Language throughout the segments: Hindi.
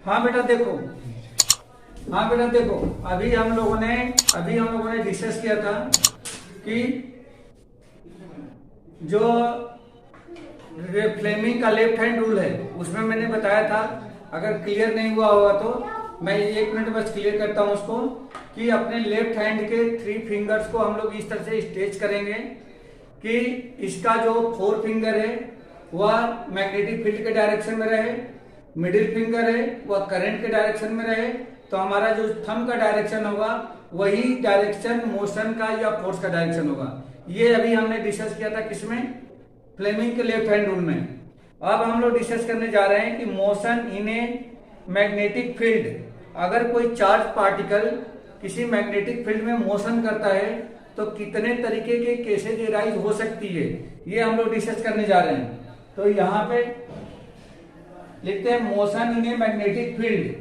हाँ बेटा देखो, हाँ बेटा देखो, अभी हम लोगों ने डिस्कस किया था कि जो फ्लेमिंग का लेफ्ट हैंड रूल है उसमें मैंने बताया था, अगर क्लियर नहीं हुआ होगा तो मैं 1 मिनट बस क्लियर करता हूं उसको, कि अपने लेफ्ट हैंड के 3 फिंगर्स को हम लोग इस तरह से स्ट्रेच करेंगे कि इसका जो 4 फिंगर है वह मैग्नेटिक फील्ड के डायरेक्शन में रहे, मिडिल फिंगर है वह करंट के डायरेक्शन में रहे, तो हमारा जो थंब का डायरेक्शन होगा वही डायरेक्शन मोशन का या फोर्स का डायरेक्शन होगा। ये अभी हमने डिस्कस किया था किसमें, फ्लेमिंग के लेफ्ट हैंड रूल में। अब हम लोग डिस्कस करने जा रहे हैं कि motion in a magnetic field, अगर कोई चार्ज पार्टिकल किसी मैग्नेटिक फील्ड में मोशन करता है तो कितने तरीके के केसेज एराइज हो सकती है, ये हम लोग डिस्कस करने जा रहे हैं। तो यहाँ पे लिखते हैं motion in a magnetic field,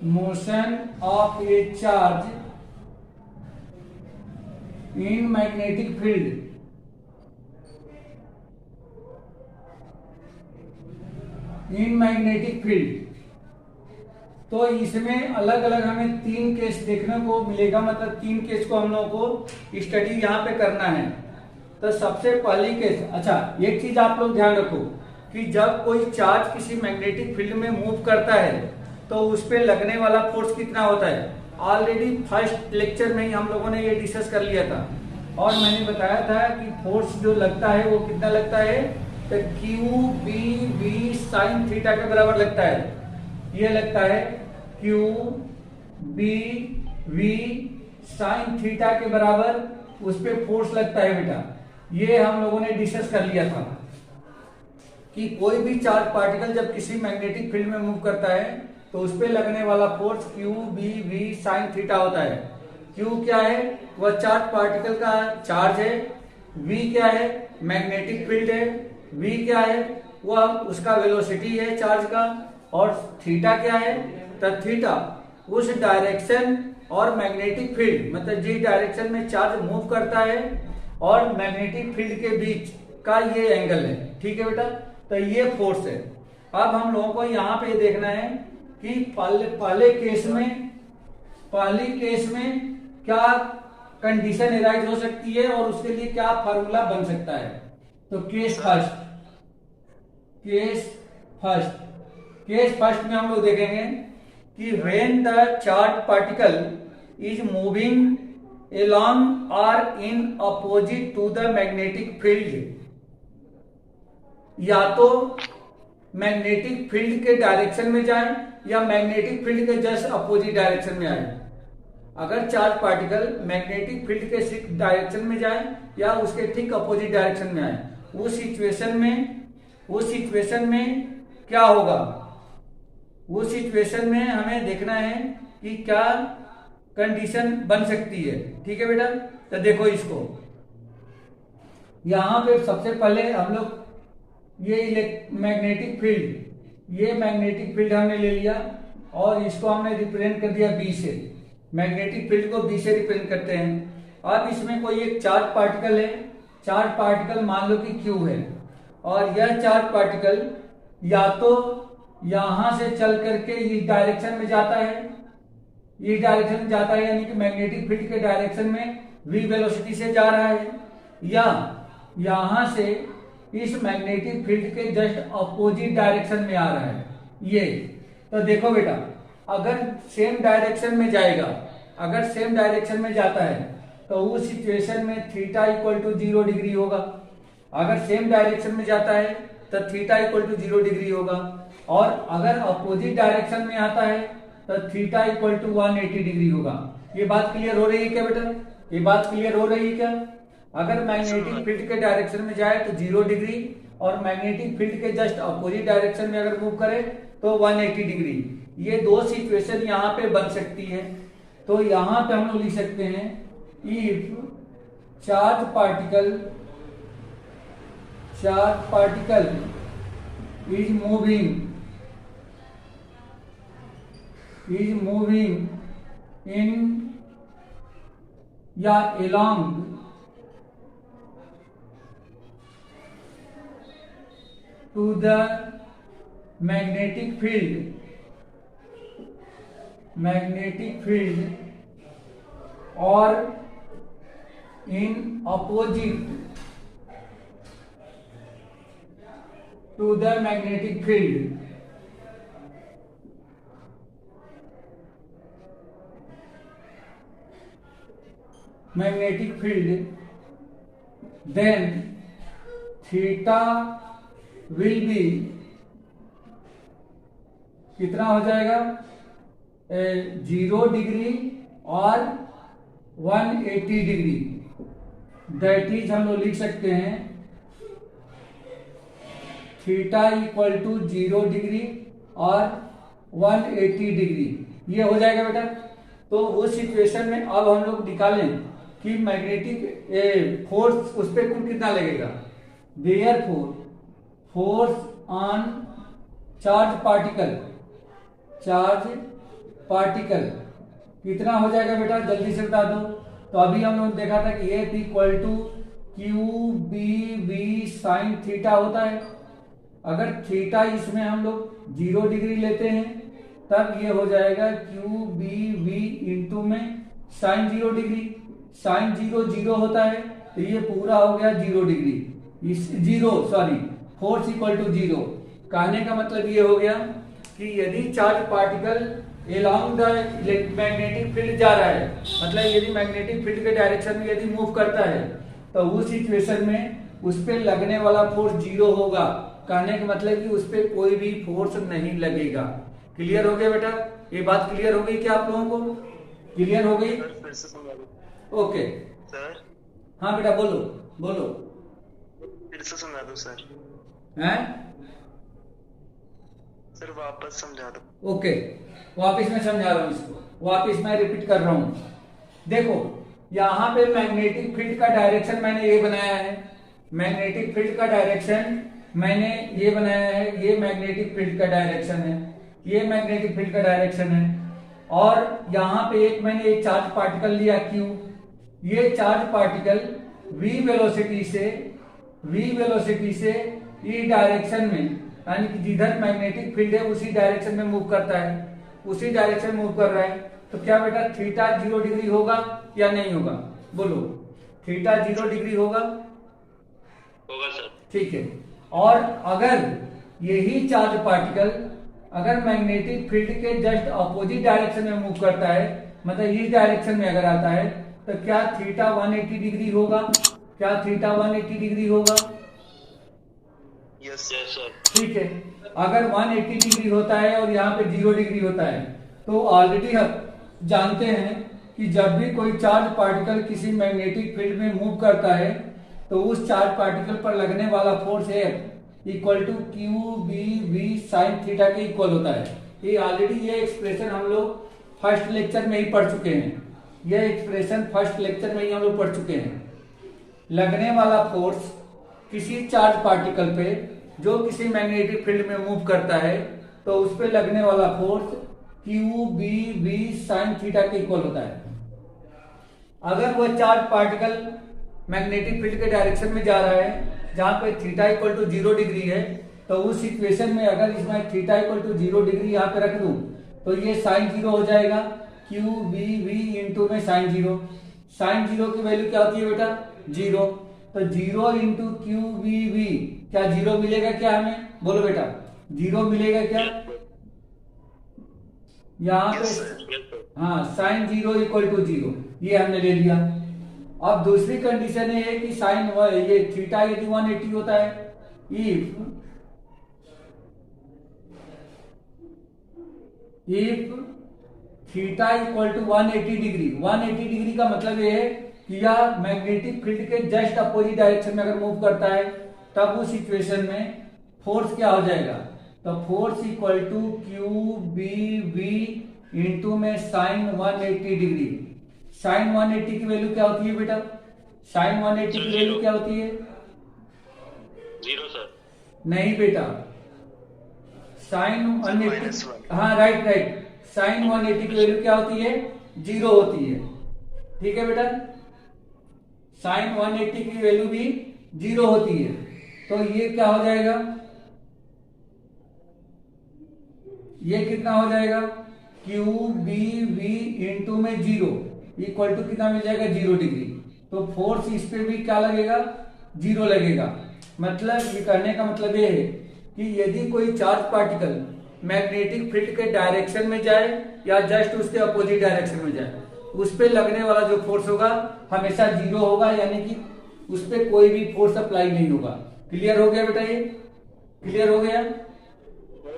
motion of A charge in magnetic field, in magnetic field. तो इसमें अलग अलग हमें 3 केस देखने को मिलेगा, मतलब 3 केस को हम लोगों को स्टडी यहाँ पे करना है। तो सबसे पहली केस, अच्छा एक चीज आप लोग ध्यान रखो कि जब कोई चार्ज किसी मैग्नेटिक फील्ड में मूव करता है तो उस पर लगने वाला फोर्स कितना होता है। ऑलरेडी फर्स्ट लेक्चर में ही हम लोगों ने ये डिस्कस कर लिया था और मैंने बताया था कि फोर्स जो लगता है वो कितना लगता है, तो Q B we sine theta के बराबर लगता है। ये लगता है Q B we sine theta के बराबर उस पर फोर्स लगता है बेटा। ये हम लोगों ने डिस्कस कर लिया था कि कोई भी चार्ज पार्टिकल जब किसी मैग्नेटिक फील्ड में मूव करता है तो उस पर लगने वाला force Q B we sine theta होता है। क्यू क्या है, वह चार्ज पार्टिकल का चार्ज है, वी क्या है, मैग्नेटिक फील्ड है, वी क्या है, वह उसका वेलोसिटी है चार्ज का, और थीटा क्या है, तो थीटा उस डायरेक्शन और मैग्नेटिक फील्ड, मतलब जिस डायरेक्शन में चार्ज मूव करता है और मैग्नेटिक फील्ड के बीच का ये एंगल है। ठीक है बेटा, तो ये फोर्स है। अब हम लोगों को यहाँ पे देखना है कि पहले केस में क्या कंडीशन एराइज हो सकती है और उसके लिए क्या फार्मूला बन सकता है। तो केस फर्स्ट में हम लोग देखेंगे कि when the charge particle is moving along or in opposite to the magnetic field, या तो मैग्नेटिक फील्ड के डायरेक्शन में जाए या मैग्नेटिक फील्ड के जस्ट अपोजिट डायरेक्शन में आए। अगर चार्ज पार्टिकल मैग्नेटिक फील्ड के ठीक डायरेक्शन में जाए या उसके ठीक अपोजिट डायरेक्शन में आए, उस सिचुएशन में क्या होगा, उस सिचुएशन में हमें देखना है कि क्या कंडीशन बन सकती है। ठीक है बेटा, तो देखो इसको यहां पे सबसे पहले हम लोग ये मैग्नेटिक फील्ड हमने ले लिया और इसको हमने रिप्रेजेंट कर दिया बी से, मैग्नेटिक फील्ड को बी से रिप्रेजेंट करते हैं। अब इसमें कोई एक चार्ज पार्टिकल है, चार्ज पार्टिकल मान लो कि क्यू है, और यह चार्ज पार्टिकल या तो यहां से चल करके इस डायरेक्शन में जाता है, इस डायरेक्शन में जाता है यानी कि मैग्नेटिक फील्ड के डायरेक्शन में v वेलोसिटी से जा रहा है, या यहां से इस मैग्नेटिक फील्ड के जस्ट अपोजिट डायरेक्शन में आ रहा है ये। तो देखो बेटा, अगर सेम डायरेक्शन में जाएगा, अगर सेम डायरेक्शन में जाता है तो उस सिचुएशन में थीटा इक्वल टू 0 डिग्री होगा। अगर सेम डायरेक्शन में जाता है तो थीटा इक्वल टू 0 डिग्री होगा, और अगर अपोजिट डायरेक्शन में आता है तो थीटा इक्वल टू 180 डिग्री होगा। ये बात क्लियर हो रही है क्या बेटा, ये बात क्लियर हो रही है क्या। अगर मैग्नेटिक फील्ड के डायरेक्शन में जाए तो 0 डिग्री, और मैग्नेटिक फील्ड के जस्ट अपोजिट डायरेक्शन में अगर मूव करे तो 180 डिग्री। ये दो सिचुएशन यहाँ पे बन सकती है। तो यहाँ पे हम लोग लिख सकते हैं if charge particle is moving in या along to the magnetic field or in opposite to the magnetic field. Then theta will be कितना हो जाएगा 0 डिग्री और 180 डिग्री। दैट इज हम लोग लिख सकते हैं थीटा इक्वल टू 0 डिग्री और 180 डिग्री। ये हो जाएगा बेटा। तो उस सिचुएशन में अब हम लोग निकालें कि मैग्नेटिक फोर्स उस पर कुल कितना लगेगा। Therefore force on charge particle कितना हो जाएगा बेटा, जल्दी से बता दो। तो अभी हम लोग देखा था कि F equal to Q B we sine theta होता है। अगर थीटा इसमें हम लोग 0 डिग्री लेते हैं तब ये हो जाएगा क्यू बी वी इंटू में साइन 0 डिग्री। साइन 0 होता है तो ये पूरा हो गया 0 डिग्री। Force equal to 0। कहने का मतलब ये हो गया कि यदि charge particle along the magnetic field जा रहा है, मतलब यदि मैग्नेटिक फील्ड के डायरेक्शन में यदि मूव करता है तो उस सिचुएशन में उस पर लगने वाला फोर्स 0 होगा। कहने का मतलब कि उस पर कोई भी फोर्स नहीं लगेगा। क्लियर हो गया बेटा? ये बात क्लियर हो गई क्या आप लोगों को? क्लियर हो गई? Okay sir. हाँ बेटा बोलो फिर से समझा दो सर। हैं? सर वापस समझा दो। ओके, वापस मैं समझा रहा हूँ इसको, वापस मैं रिपीट कर रहा हूँ। देखो यहाँ पे मैग्नेटिक फील्ड का डायरेक्शन मैंने ये बनाया है। मैग्नेटिक फील्ड का डायरेक्शन मैंने ये बनाया है। ये मैग्नेटिक फील्ड का डायरेक्शन है, ये मैग्नेटिक फील्ड का डायरेक्शन है। और यहाँ पे मैंने एक चार्ज पार्टिकल लिया Q। ये चार्ज पार्टिकल v वेलोसिटी से ई डायरेक्शन में, यानी कि जिधर मैग्नेटिक फील्ड है उसी डायरेक्शन में मूव करता है, उसी डायरेक्शन में मूव कर रहा है। तो क्या बेटा थीटा 0 डिग्री होगा या नहीं होगा? बोलो, थीटा 0 डिग्री होगा सर। ठीक है। और अगर यही चार्ज पार्टिकल अगर मैग्नेटिक फील्ड के जस्ट अपोजिट डायरेक्शन में मूव करता है, मतलब इस डायरेक्शन में अगर आता है, तो क्या थीटा 180 डिग्री होगा? क्या थीटा 180 डिग्री होगा? Yes sir. ठीक है। अगर 180 डिग्री होता है और यहाँ पे 0 डिग्री होता है, तो ऑलरेडी हम जानते हैं कि जब भी कोई चार्ज पार्टिकल किसी मैग्नेटिक फील्ड में मूव करता है तो उस चार्ज पार्टिकल पर लगने वाला force F equal to Q B we sine theta के इक्वल होता है। ये ऑलरेडी ये एक्सप्रेशन हम लोग फर्स्ट लेक्चर में ही पढ़ चुके हैं। ये एक्सप्रेशन फर्स्ट लेक्चर में ही हम लोग पढ़ चुके हैं। लगने वाला फोर्स किसी चार्ज पार्टिकल पे जो किसी मैग्नेटिक फील्ड में मूव करता है तो उस पे लगने वाला force Q B we sine theta के इक्वल होता है। अगर वह चार्ज पार्टिकल मैग्नेटिक फील्ड के डायरेक्शन में जा रहा है जहां पे थीटा इक्वल टू 0 डिग्री है, तो उस सिचुएशन में अगर इसमें थीटा इक्वल टू 0 डिग्री यहाँ पे रख दूं तो ये साइन 0 हो जाएगा क्यू बी वी इंटू में साइन 0। साइन 0 की वैल्यू क्या होती है बेटा? 0। तो 0 इंटू क्यू बी वी, क्या 0 मिलेगा क्या हमें? बोलो बेटा 0 मिलेगा क्या? यहाँ पे हाँ साइन 0 इक्वल टू 0 ये हमने ले लिया। अब दूसरी कंडीशन है कि साइन ये थीटा यदि 180 होता है, if theta equal to 180 degree. 180 degree का मतलब ये है कि यह मैग्नेटिक फील्ड के जस्ट अपोजिट डायरेक्शन में अगर मूव करता है तब उस सिचुएशन में फोर्स क्या हो जाएगा? तो force equal to Q B we into में साइन 180 डिग्री। साइन 180 की वैल्यू क्या होती है बेटा? साइन 180 की वैल्यू क्या होती है? 0 सर। नहीं बेटा, साइन 180, हाँ राइट, साइन 180 की वैल्यू क्या होती है? 0 होती है। ठीक है बेटा, साइन 180 की वैल्यू भी 0 होती है। तो ये क्या हो जाएगा, ये कितना हो जाएगा, क्यू बी वी इंटू में 0 इक्वल टू कितना मिल जाएगा, 0 डिग्री। तो फोर्स इस पे भी क्या लगेगा, 0 लगेगा। मतलब ये कहने का मतलब ये है कि यदि कोई चार्ज पार्टिकल मैग्नेटिक फील्ड के डायरेक्शन में जाए या जस्ट उसके अपोजिट डायरेक्शन में जाए, उस पे लगने वाला जो फोर्स होगा हमेशा 0 होगा, यानी कि उस पे कोई भी फोर्स अप्लाई नहीं होगा। क्लियर हो गया बेटा, ये क्लियर हो गया?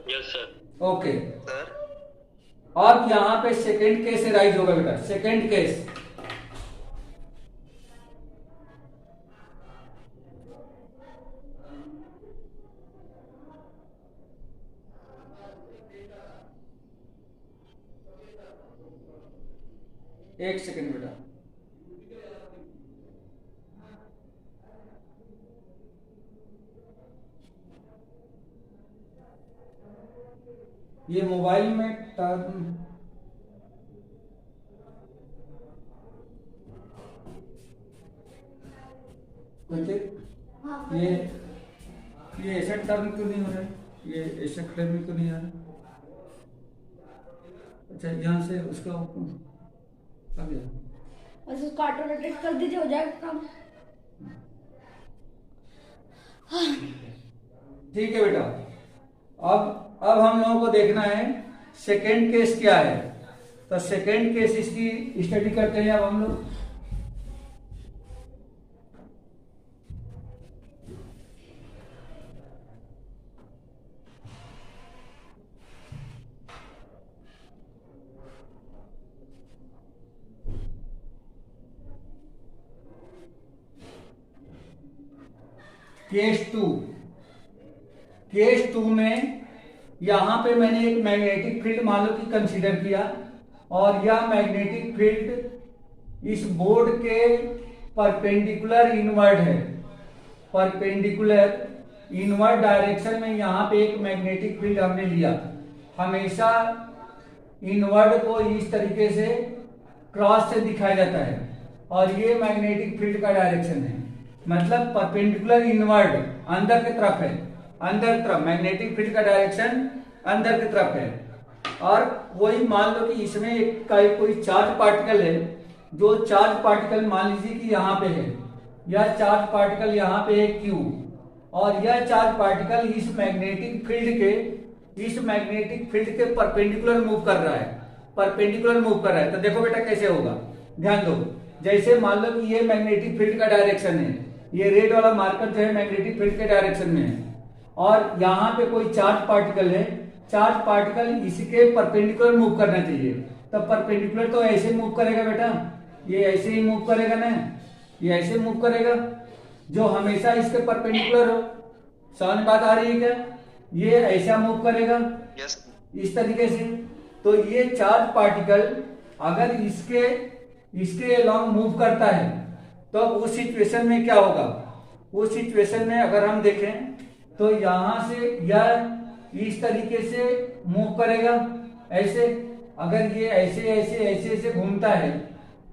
Yes sir. ओके, सर अब यहां पे सेकेंड केस राइज होगा बेटा। सेकेंड केस, एक सेकेंड बेटा। ये मोबाइल में टर्न ये ऐसा टर्न क्यों नहीं हो रहा है, ये ऐसा टर्न क्यों नहीं आ रहा? अच्छा, यहाँ से उसका आ गया, बस उसको ऑटो रोटेट कर दीजिए, हो जाएगा काम। ठीक है बेटा। अब हम लोगों को देखना है सेकेंड केस क्या है। तो सेकेंड केस इसकी स्टडी करते हैं अब हम लोग। केस टू में यहां पे मैंने एक मैग्नेटिक फील्ड मान लो कि कंसीडर किया, और यह मैग्नेटिक फील्ड इस बोर्ड के परपेंडिकुलर इनवर्ड है। परपेंडिकुलर इनवर्ड डायरेक्शन में यहां पे एक मैग्नेटिक फील्ड हमने लिया। हमेशा इनवर्ड को इस तरीके से क्रॉस से दिखाया जाता है, और ये मैग्नेटिक फील्ड का डायरेक्शन है। मतलब परपेंडिकुलर इनवर्ड अंदर की तरफ है, अंदर की तरफ मैग्नेटिक फील्ड का डायरेक्शन अंदर की तरफ है। और वही मान लो कि इसमें एक कोई चार्ज पार्टिकल है, जो चार्ज पार्टिकल मान लीजिए कि यहाँ पे है, यह चार्ज पार्टिकल यहाँ पे है Q, और यह चार्ज पार्टिकल इस मैग्नेटिक फील्ड के परपेंडिकुलर मूव कर रहा है, परपेंडिकुलर मूव कर रहा है। तो देखो बेटा कैसे होगा, ध्यान दो। जैसे मान लो कि ये मैग्नेटिक फील्ड का डायरेक्शन है, ये रेड वाला मार्कर जो है मैग्नेटिक फील्ड के डायरेक्शन में है, और यहाँ पे कोई चार्ज पार्टिकल है, चार्ज पार्टिकल इसके परपेंडिकुलर मूव करना चाहिए। तो परपेंडिकुलर तो ऐसे मूव करेगा बेटा, ये ऐसे ही मूव करेगा ना, ये ऐसे मूव करेगा, जो हमेशा इसके परपेंडिकुलर हो। समझ बात आ रही है क्या? ये ऐसा मूव करेगा इस तरीके से। तो ये चार्ज पार्टिकल अगर इसके अलोंग मूव करता है, तो उस सिचुएशन में क्या होगा, उस सिचुएशन में अगर हम देखें तो यहां से यह इस तरीके से मूव करेगा ऐसे। अगर ये ऐसे ऐसे ऐसे ऐसे घूमता है,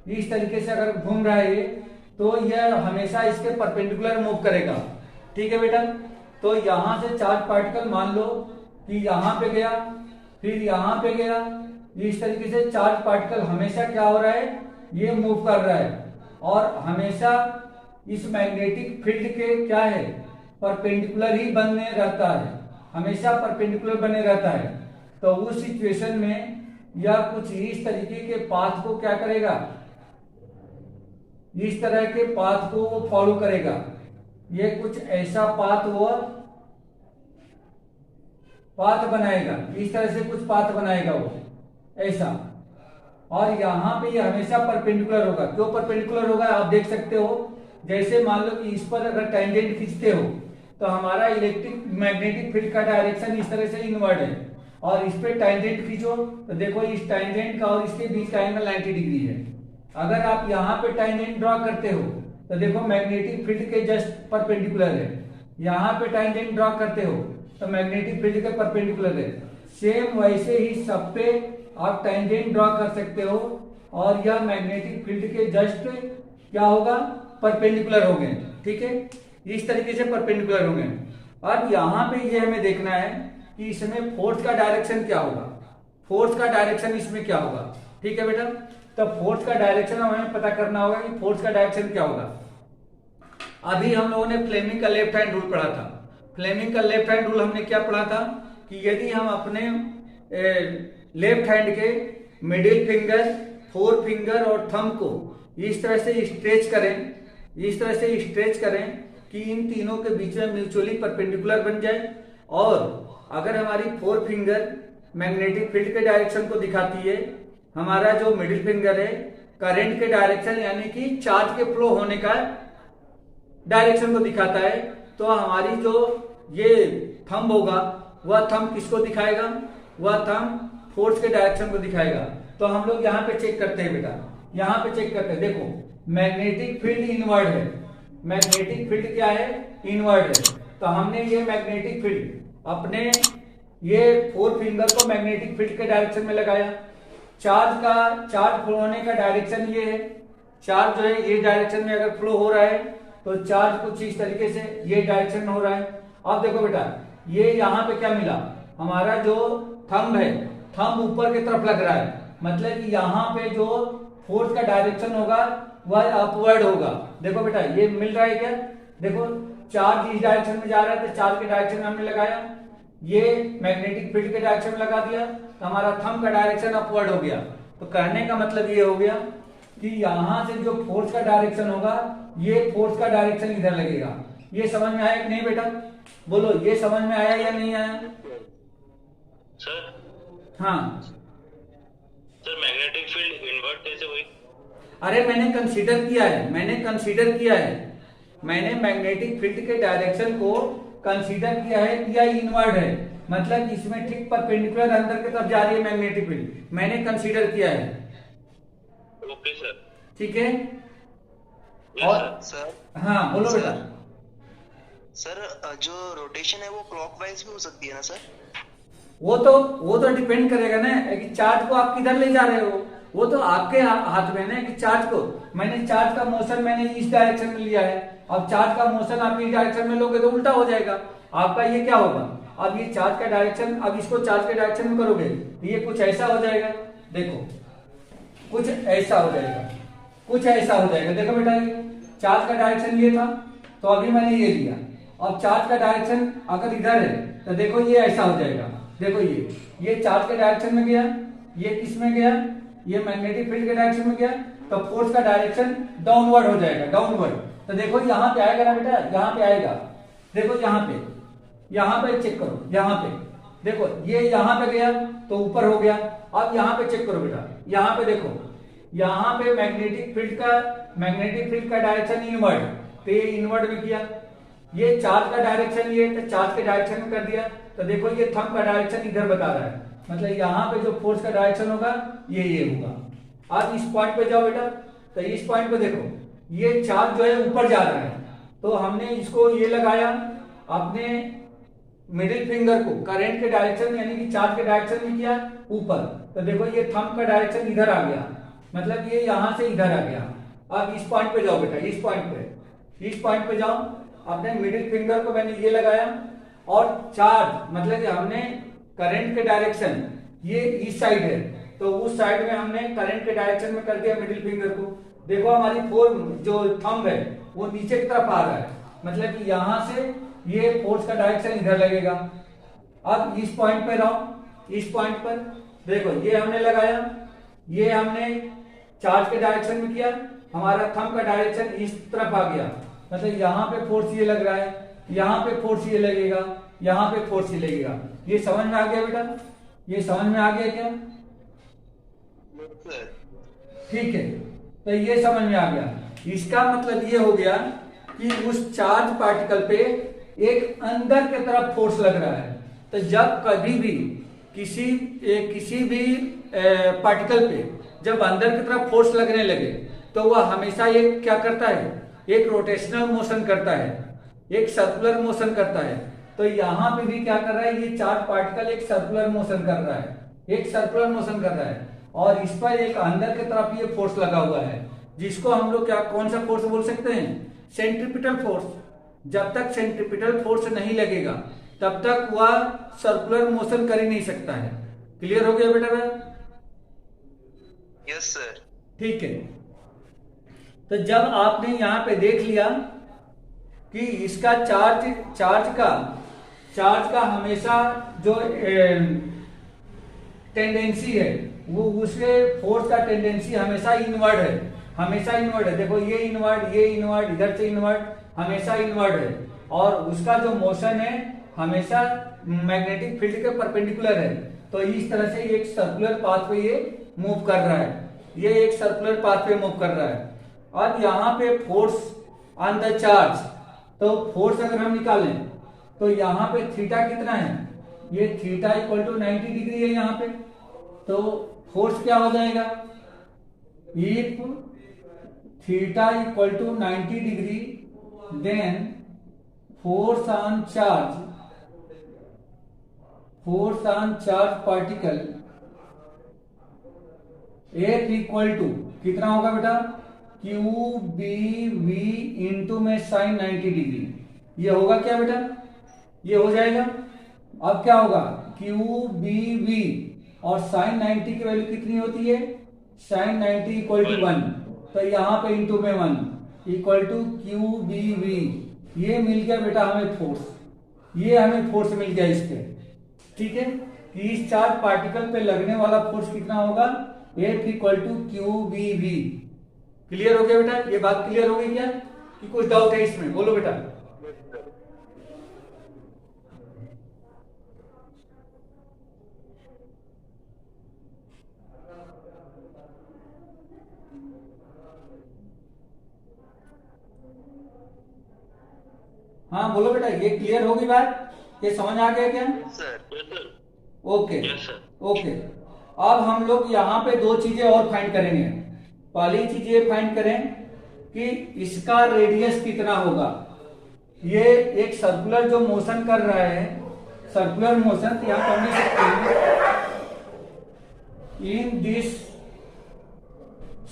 इस तरीके से अगर घूम रहा है, तो यह हमेशा इसके परपेंडिकुलर मूव करेगा। ठीक है बेटा। तो यहां से चार्ज पार्टिकल मान लो कि यहां पे गया, फिर यहां पे गया, इस तरीके से चार्ज पार्टिकल हमेशा क्या हो रहा है, ये मूव कर रहा है, और हमेशा इस मैग्नेटिक फील्ड के क्या है, परपेंडिकुलर ही बने रहता है, हमेशा परपेंडिकुलर बने रहता है। तो उस सिचुएशन में यह कुछ इस तरीके के पाथ को क्या करेगा, इस तरह के पाथ को वो फॉलो करेगा। ये कुछ ऐसा पाथ वो पाथ बनाएगा, इस तरह से कुछ पाथ बनाएगा वो ऐसा, और यहाँ पे ये हमेशा परपेंडिकुलर होगा। क्यों परपेंडिकुलर होगा आप देख सकते हो। जैसे मान लो कि इस पर अगर टेंजेंट खींचते हो, तो हमारा इलेक्ट्रिक मैग्नेटिक फील्ड का डायरेक्शन इस तरह से इनवर्ड है, और इस पे टेंजेंट खींचो तो देखो इस टेंजेंट का और इसके बीच का एंगल 90 डिग्री है। अगर आप यहाँ पे टेंजेंट ड्रॉ करते हो तो देखो मैग्नेटिक फील्ड के जस्ट परपेंडिकुलर है, यहाँ पे टेंजेंट ड्रॉ करते हो तो मैग्नेटिक फील्ड के परपेंडिकुलर है। सेम वैसे ही सब पे आप टेंजेंट ड्रॉ कर सकते हो, और यह मैग्नेटिक फील्ड के जस्ट क्या होगा, परपेंडिकुलर हो गए, ठीक है, इस तरीके से परपेंडिकुलर हो गए। अब यहाँ पे ये हमें देखना है कि इसमें फोर्स का डायरेक्शन क्या होगा, फोर्स का डायरेक्शन इसमें क्या होगा, ठीक है बेटा। तो फोर्स का डायरेक्शन हमें पता करना होगा कि फोर्स का डायरेक्शन क्या होगा। अभी हम लोगों ने फ्लेमिंग का लेफ्ट हैंड रूल पढ़ा था। फ्लेमिंग का लेफ्ट हैंड रूल हमने क्या पढ़ा था कि यदि हम अपने लेफ्ट हैंड के मिडिल फिंगर, फोर फिंगर और थंब को इस तरह से स्ट्रेच करें, इस तरह से स्ट्रेच करें कि इन तीनों के बीच में म्यूचुअली परपेंडिकुलर बन जाए, और अगर हमारी फोर फिंगर मैग्नेटिक फील्ड के डायरेक्शन को दिखाती है, हमारा जो मिडिल फिंगर है करंट के डायरेक्शन यानी कि चार्ज के फ्लो होने का डायरेक्शन को दिखाता है, तो हमारी जो ये थंब होगा वह थंब किसको दिखाएगा, वह थंब फोर्स के डायरेक्शन को दिखाएगा। तो हम लोग यहाँ पे चेक करते हैं बेटा, यहाँ पे चेक करते हैं, देखो मैग्नेटिक फील्ड इनवर्ड है, मैग्नेटिक फील्ड क्या है, इनवर्ड है। तो हमने ये मैग्नेटिक फील्ड अपने ये फोर फिंगर को मैग्नेटिक फील्ड के डायरेक्शन में लगाया। चार्ज फ्लो होने का डायरेक्शन ये है, चार्ज जो है ये डायरेक्शन में अगर फ्लो हो रहा है तो चार्ज कुछ इस तरीके से ये डायरेक्शन में हो रहा है। अब देखो बेटा ये यहाँ पे क्या मिला, हमारा जो थंब है, थंब ऊपर की तरफ लग रहा है, मतलब कि यहाँ पे जो फोर्स का डायरेक्शन होगा वह अपवर्ड होगा। देखो बेटा ये मिल रहा है क्या, देखो चार्ज इस डायरेक्शन में जा रहा है तो चार्ज के डायरेक्शन में हमने लगाया, ये मैग्नेटिक फील्ड के डायरेक्शन में लगा दिया, तो हमारा थंब का डायरेक्शन अपवर्ड हो गया। तो कहने का मतलब ये हो गया कि यहां से जो फोर्स का डायरेक्शन होगा ये फोर्स का डायरेक्शन इधर लगेगा। ये समझ में आया कि नहीं बेटा, बोलो ये समझ में आया या नहीं आया सर? हाँ सर मैग्नेटिक फील्ड इन्वर्ट कैसे हुई? अरे मैंने कंसीडर किया है, मैंने मैग्नेटिक फील्ड के डायरेक्शन को कंसीडर किया है, किया इनवर्ड है, मतलब इसमें ठीक परपेंडिकुलर अंदर की तरफ जा रही है मैग्नेटिक फील्ड, मैंने कंसीडर किया है। ओके सर, ठीक है। यस और सर हाँ बोलो सर। बेटा। सर जो रोटेशन है वो क्लॉकवाइज भी हो सकती है ना सर? वो तो डिपेंड करेगा ना कि चार्ज को आप किधर ले जा रहे हो, वो तो आपके हाथ में है कि चार्ज को, मैंने चार्ज का मोशन मैंने इस डायरेक्शन में लिया है, अब चार्ज का मोशन आप इस डायरेक्शन में लोगे तो उल्टा हो जाएगा आपका, ये क्या होगा, अब ये चार्ज का डायरेक्शन, अब इसको चार्ज के डायरेक्शन में करोगे तो ये कुछ ऐसा हो जाएगा, देखो कुछ ऐसा हो जाएगा, कुछ ऐसा हो जाएगा। देखो बेटा ये चार्ज का डायरेक्शन ये था तो अभी मैंने ये लिया, अब चार्ज का डायरेक्शन अगर इधर है तो देखो ये ऐसा हो जाएगा, देखो ये चार्ज के डायरेक्शन में गया, ये किस में गया, ये मैग्नेटिक फील्ड के डायरेक्शन में गया, तो फोर्स का डायरेक्शन डाउनवर्ड हो जाएगा, डाउनवर्ड। तो देखो यहाँ पे आएगा ना बेटा, यहाँ पे आएगा, देखो यहाँ पे चेक करो, यहाँ पे देखो ये यहाँ पे गया तो ऊपर हो गया। अब यहाँ पे चेक करो बेटा, यहाँ पे देखो, यहाँ पे मैग्नेटिक फील्ड का डायरेक्शन इनवर्ड, तो ये इनवर्ड में किया, ये चार्ज का डायरेक्शन ये तो चार्ज के डायरेक्शन में कर दिया, तो देखो ये थंब का डायरेक्शन इधर बता रहा है, मतलब यहाँ पे जो फोर्स का डायरेक्शन होगा ये होगा। अब इस पॉइंट पे जाओ बेटा, तो इस पॉइंट पे देखो ये चार्ज जो है ऊपर जा रहा है, तो हमने इसको ये लगाया अपने मिडिल फिंगर को करंट के डायरेक्शन यानी कि चार्ज के डायरेक्शन में किया ऊपर, तो देखो ये थंब का डायरेक्शन इधर आ गया, मतलब ये यहां से इधर आ गया। अब इस पॉइंट पे जाओ बेटा, इस पॉइंट पे जाओ, अपने मिडिल फिंगर को मैंने ये लगाया और चार्ज मतलब कि हमने करंट के डायरेक्शन ये इस साइड है, तो उस साइड में हमने करंट के डायरेक्शन में कर दिया मिडिल फिंगर को। देखो हमारी फोर जो थंब है वो नीचे की तरफ आ रहा है, मतलब कि यहां से ये फोर्स का डायरेक्शन इधर लगेगा। अब इस पॉइंट पे रहो, इस पॉइंट पर देखो ये हमने लगाया, ये हमने चार्ज के डायरेक्शन में किया, हमारा थंब का डायरेक्शन इस तरफ आ गया, मतलब यहाँ पे फोर्स ये लग रहा है, यहाँ पे फोर्स ये लगेगा, यहाँ पे फोर्स ये लगेगा। ये समझ में आ गया बेटा, ये समझ में आ गया क्या? ठीक है, तो ये समझ में आ गया। इसका मतलब ये हो गया कि उस चार्ज पार्टिकल पे एक अंदर की तरफ फोर्स लग रहा है। तो जब कभी भी किसी भी पार्टिकल पे जब अंदर की तरफ फोर्स लगने लगे तो वह हमेशा एक क्या करता है, एक रोटेशनल मोशन करता है, एक सर्कुलर मोशन करता है। तो यहाँ पे भी क्या कर रहा है, ये चार्ज पार्टिकल एक सर्कुलर मोशन कर रहा है, एक सर्कुलर मोशन कर रहा है, और इस पर एक अंदर की तरफ ये फोर्स लगा हुआ है। जिसको हम लोग क्या कौन सा फोर्स बोल सकते हैं, सेंट्रीपिटल फोर्स। जब तक सेंट्रीपिटल फोर्स नहीं लगेगा तब तक वह सर्कुलर मोशन कर ही नहीं सकता है। क्लियर हो गया बेटा? Yes sir. ठीक है, तो जब आपने यहां पे देख लिया कि इसका चार्ज का हमेशा जो टेंडेंसी है वो उसके फोर्स का टेंडेंसी हमेशा इनवर्ड है, देखो ये इनवर्ड इधर से इनवर्ड हमेशा इनवर्ड है, और उसका जो मोशन है हमेशा मैग्नेटिक फील्ड के परपेंडिकुलर है। तो इस तरह से एक सर्कुलर पाथ पे ये मूव कर रहा है, और यहाँ पे फोर्स ऑन द चार्ज, तो फोर्स अगर हम निकालें तो यहाँ पे थीटा कितना है, ये थीटा इक्वल टू 90 डिग्री है यहाँ पे। तो फोर्स क्या हो जाएगा, if theta equal to 90 degree then force on charge particle F equal to कितना होगा बेटा, क्यू बी वी इंटू में साइन 90 डिग्री, ये होगा क्या बेटा, ये हो जाएगा। अब क्या होगा, क्यू बी वी और साइन 90 की वैल्यू कितनी होती है, साइन 90 इक्वल टू 1, तो यहाँ पे इंटू में 1 equal to Q B v, ये मिल गया बेटा हमें फोर्स, ये हमें फोर्स मिल गया इस पे। ठीक है, कि इस चार्ज पार्टिकल पे लगने वाला फोर्स कितना होगा, F equal to Q B v. Clear हो गया बेटा, ये बात क्लियर हो गई क्या, कि कुछ डाउट है इसमें, बोलो बेटा। हाँ बोलो बेटा, ये क्लियर होगी बात, ये समझ आ गया क्या? Sir okay yes sir. Okay. अब हम लोग यहाँ पे दो चीजें और फाइंड करेंगे। पहली चीज ये फाइंड करें कि इसका रेडियस कितना होगा। ये एक सर्कुलर जो मोशन कर रहा है, सर्कुलर मोशन, तो यहाँ पर लिख सकते हैं in this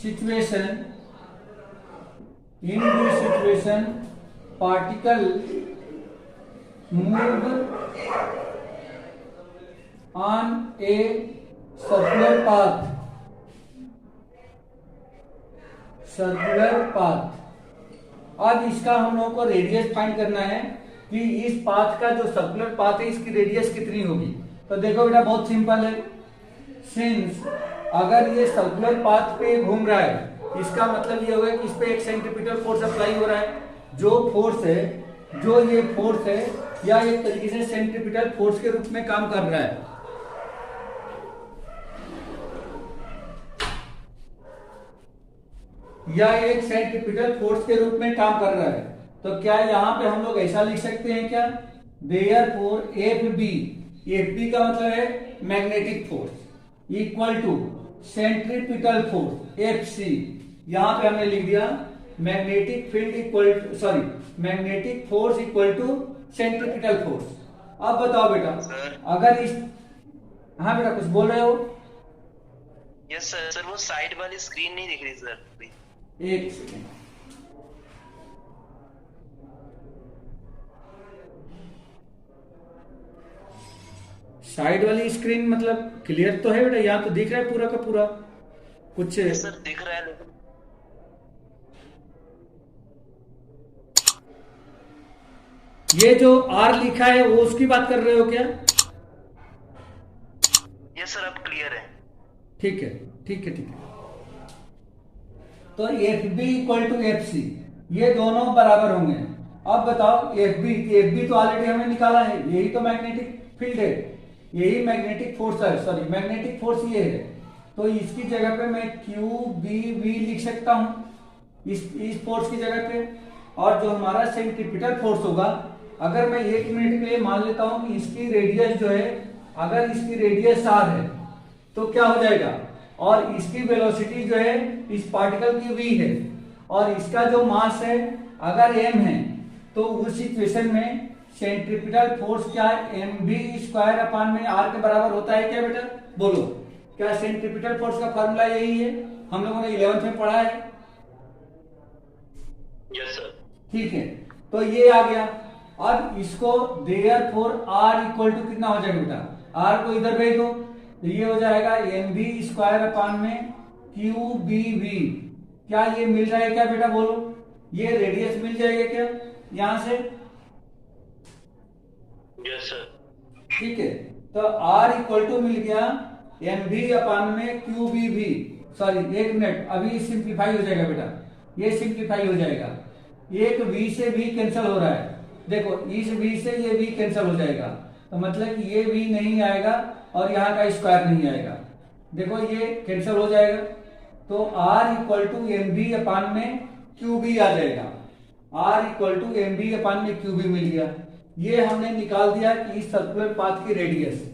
situation particle move on a circular path. अब इसका हम लोगों को रेडियस फाइंड करना है कि इस पाथ का जो सर्कुलर पाथ है इसकी रेडियस कितनी होगी। तो देखो बेटा बहुत सिंपल है, सिंस अगर ये सर्कुलर पाथ पे घूम रहा है इसका मतलब ये होगा कि इस पे एक सेंट्रीपिटल फोर्स अप्लाई हो रहा है। जो ये फोर्स है या एक तरीके से सेंट्रीपिटल फोर्स के रूप में काम कर रहा है। या एक सेंट्रीपिटल फोर्स के रूप में काम कर रहा है। तो क्या यहाँ पे हम लोग ऐसा लिख सकते हैं क्या, देयरफॉर एफ बी का मतलब है magnetic force equal to centripetal force F C. यहाँ पे हमने लिख दिया magnetic field magnetic force equal to centripetal force. अब बताओ बेटा, अगर इस, हाँ बेटा कुछ बोल रहे हो? यस सर, वो साइड वाली स्क्रीन नहीं दिख रही सर। एक सेकेंड, साइड वाली स्क्रीन मतलब क्लियर तो है बेटा, यहाँ तो दिख रहा है पूरा का पूरा कुछ। सर दिख रहा है लेकिन ये जो आर लिखा है वो उसकी बात कर रहे हो क्या? यस सर, अब क्लियर है। ठीक है ठीक है ठीक है। तो F B equal to F C, ये दोनों बराबर होंगे। अब बताओ एफ बी तो ऑलरेडी हमने निकाला है, यही तो मैग्नेटिक फील्ड है, यही मैग्नेटिक फोर्स है, मैग्नेटिक फोर्स ये है। तो इसकी जगह पे मैं क्यू बी वी लिख सकता हूं इस फोर्स की जगह पे। और जो हमारा सेंट्रीपिटल फोर्स होगा, अगर मैं 1 मिनट के लिए मान लेता हूं कि इसकी रेडियस जो है, अगर इसकी रेडियस आर है तो क्या हो जाएगा, और इसकी वेलोसिटी जो है इस पार्टिकल की v है, और इसका जो मास है अगर m है, तो उस सिचुएशन में सेंट्रीपिटल फोर्स क्या है, mv²/r के बराबर होता है क्या बेटा, बोलो। क्या सेंट्रीपिटल फोर्स का फॉर्मूला यही है, हम लोगों ने 11th में पढ़ा है। ठीक है, तो ये आ गया। अब इसको देयरफॉर आर इक्वल टू कितना हो जाएगा बेटा, आर को इधर भेज दो तो ये हो जाएगा एम बी स्क्वायर अपान में क्यू बी वी। क्या ये मिल रहा है क्या बेटा, बोलो, ये रेडियस मिल जाएगा क्या यहां से? Yes sir. ठीक है, तो आर इक्वल टू मिल गया एम बी अपान में क्यू बी वी। सॉरी एक मिनट, अभी सिंप्लीफाई हो जाएगा बेटा, ये सिंप्लीफाई हो जाएगा। एक v से v कैंसिल हो रहा है, देखो इस v से ये v कैंसिल हो जाएगा, तो मतलब कि ये v नहीं आएगा और यहाँ का स्क्वायर नहीं आएगा। देखो ये कैंसिल हो जाएगा, तो r equal to M B upon में क्यू बी आ जाएगा। r equal to M B upon में क्यू बी मिल गया। ये हमने निकाल दिया कि इस सर्कुलर पाथ की रेडियस।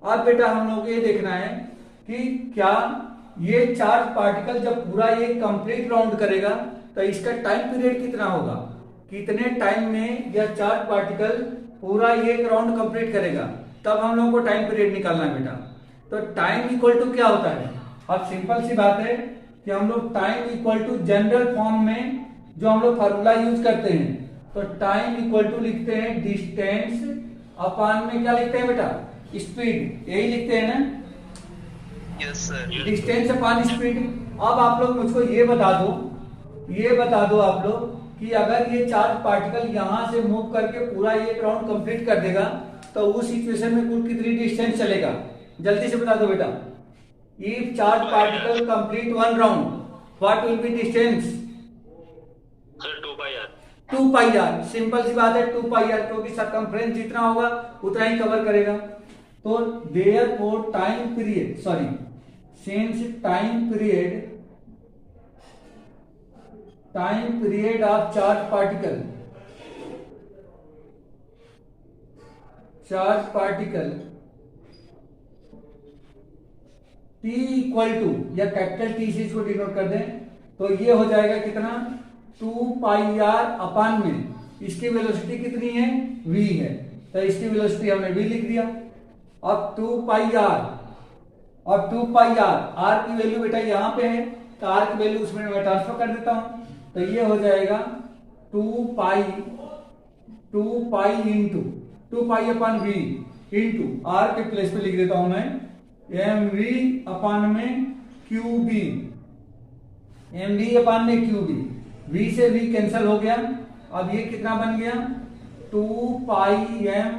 अब बेटा हम लोग को ये देखना है कि क्या ये चार्ज पार्टिकल जब पूरा ये कंप्लीट राउंड करेगा तो इसका टाइम पीरियड कितना होगा, कितने टाइम में यह चार्ज पार्टिकल पूरा ये राउंड कंप्लीट करेगा, तब हम लोग को टाइम पीरियड निकालना है बेटा। तो टाइम इक्वल टू क्या होता है, अब सिंपल सी बात है कि हम लोग time equal to general form में जो हम लोग फार्मूला यूज करते हैं, तो टाइम इक्वल टू लिखते हैं डिस्टेंस अपान में क्या लिखते हैं बेटा, स्पीड, यही लिखते हैं ना। Yes sir. डिस्टेंस अपान स्पीड। अब आप लोग मुझको ये बता दो आप लोग कि अगर ये चार्ज पार्टिकल यहां से मूव करके पूरा ये राउंड कंप्लीट कर देगा तो उस सिचुएशन में कुल कितनी डिस्टेंस चलेगा, जल्दी से बता दो बेटा। If charge particle complete one round what will be distance? Sir 2 pi R. 2 pi R, simple सी बात है 2 पाई आर, क्योंकि सरकमफ्रेंस जितना होगा उतना ही कवर करेगा। तो therefore time period, sorry since time period of charge particle T equal to, या कैपिटल T से इसको डिनोट कर दें, तो ये हो जाएगा कितना, 2 पाई आर अपान में इसकी वेलोसिटी कितनी है, v है, तो इसकी वेलोसिटी हमने v लिख दिया। अब 2 पाई आर, आर की वैल्यू बेटा यहाँ पे है तो आर की वैल्यू उसमें मैं ट्रांसफर कर देता हूं, तो ये हो जाएगा 2 pi into 2 pi upon v into r के प्लेस पे लिख देता हूं मैं एम वी अपान में Q B, M v upon में क्यू बी, v से v कैंसिल हो गया। अब ये कितना बन गया, 2 पाई एम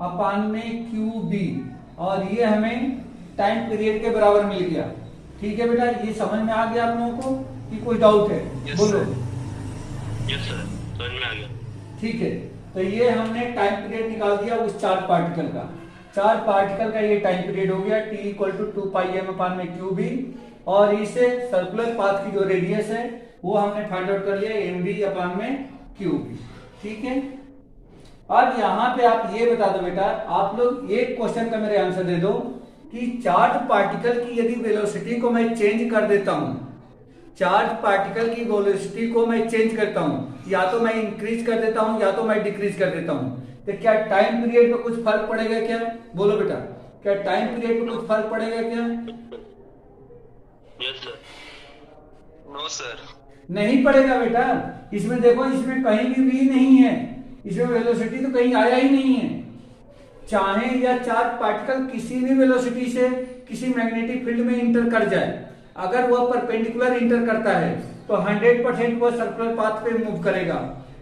अपान में क्यू बी, और ये हमें टाइम पीरियड के बराबर मिल गया। ठीक है बेटा, ये समझ में आ गया आप लोगों को कि कोई डाउट है? Yes, बोलो। यस सर, समझ में आ गया। ठीक है, तो ये हमने टाइम पीरियड निकाल दिया उस चार्ज पार्टिकल का। चार्ज पार्टिकल का ये टाइम पीरियड हो गया t equal to 2 pi M upon में क्यू बी, और इसे सर्कुलर पाथ की जो रेडियस है वो हमने फाइंड आउट कर लिया एम बी अपान में क्यू बी। ठीक है, अब यहाँ पे आप ये बता दो बेटा, आप लोग एक क्वेश्चन का मेरे आंसर दे दो कि चार्ज पार्टिकल की यदि वेलोसिटी को मैं चेंज कर देता हूं, चार्ज पार्टिकल की वेलोसिटी को मैं चेंज करता हूं, या तो मैं इंक्रीज कर देता हूं या तो मैं डिक्रीज कर देता हूं, तो क्या टाइम पीरियड पे कुछ फर्क पड़ेगा क्या? बोलो बेटा, क्या टाइम पीरियड पे कुछ फर्क पड़ेगा क्या? Yes sir. No sir. नहीं पड़ेगा बेटा। इसमें देखो, इसमें कहीं भी नहीं है, इसमें वेलोसिटी तो कहीं आया ही नहीं है। चाहे या चार्ज पार्टिकल किसी भी वेलोसिटी से किसी मैग्नेटिक फील्ड में इंटर कर जाए, अगर वह परपेंडिकुलर इंटर करता है तो 100% वह सर्कुलर पाथ पे मूव करेगा।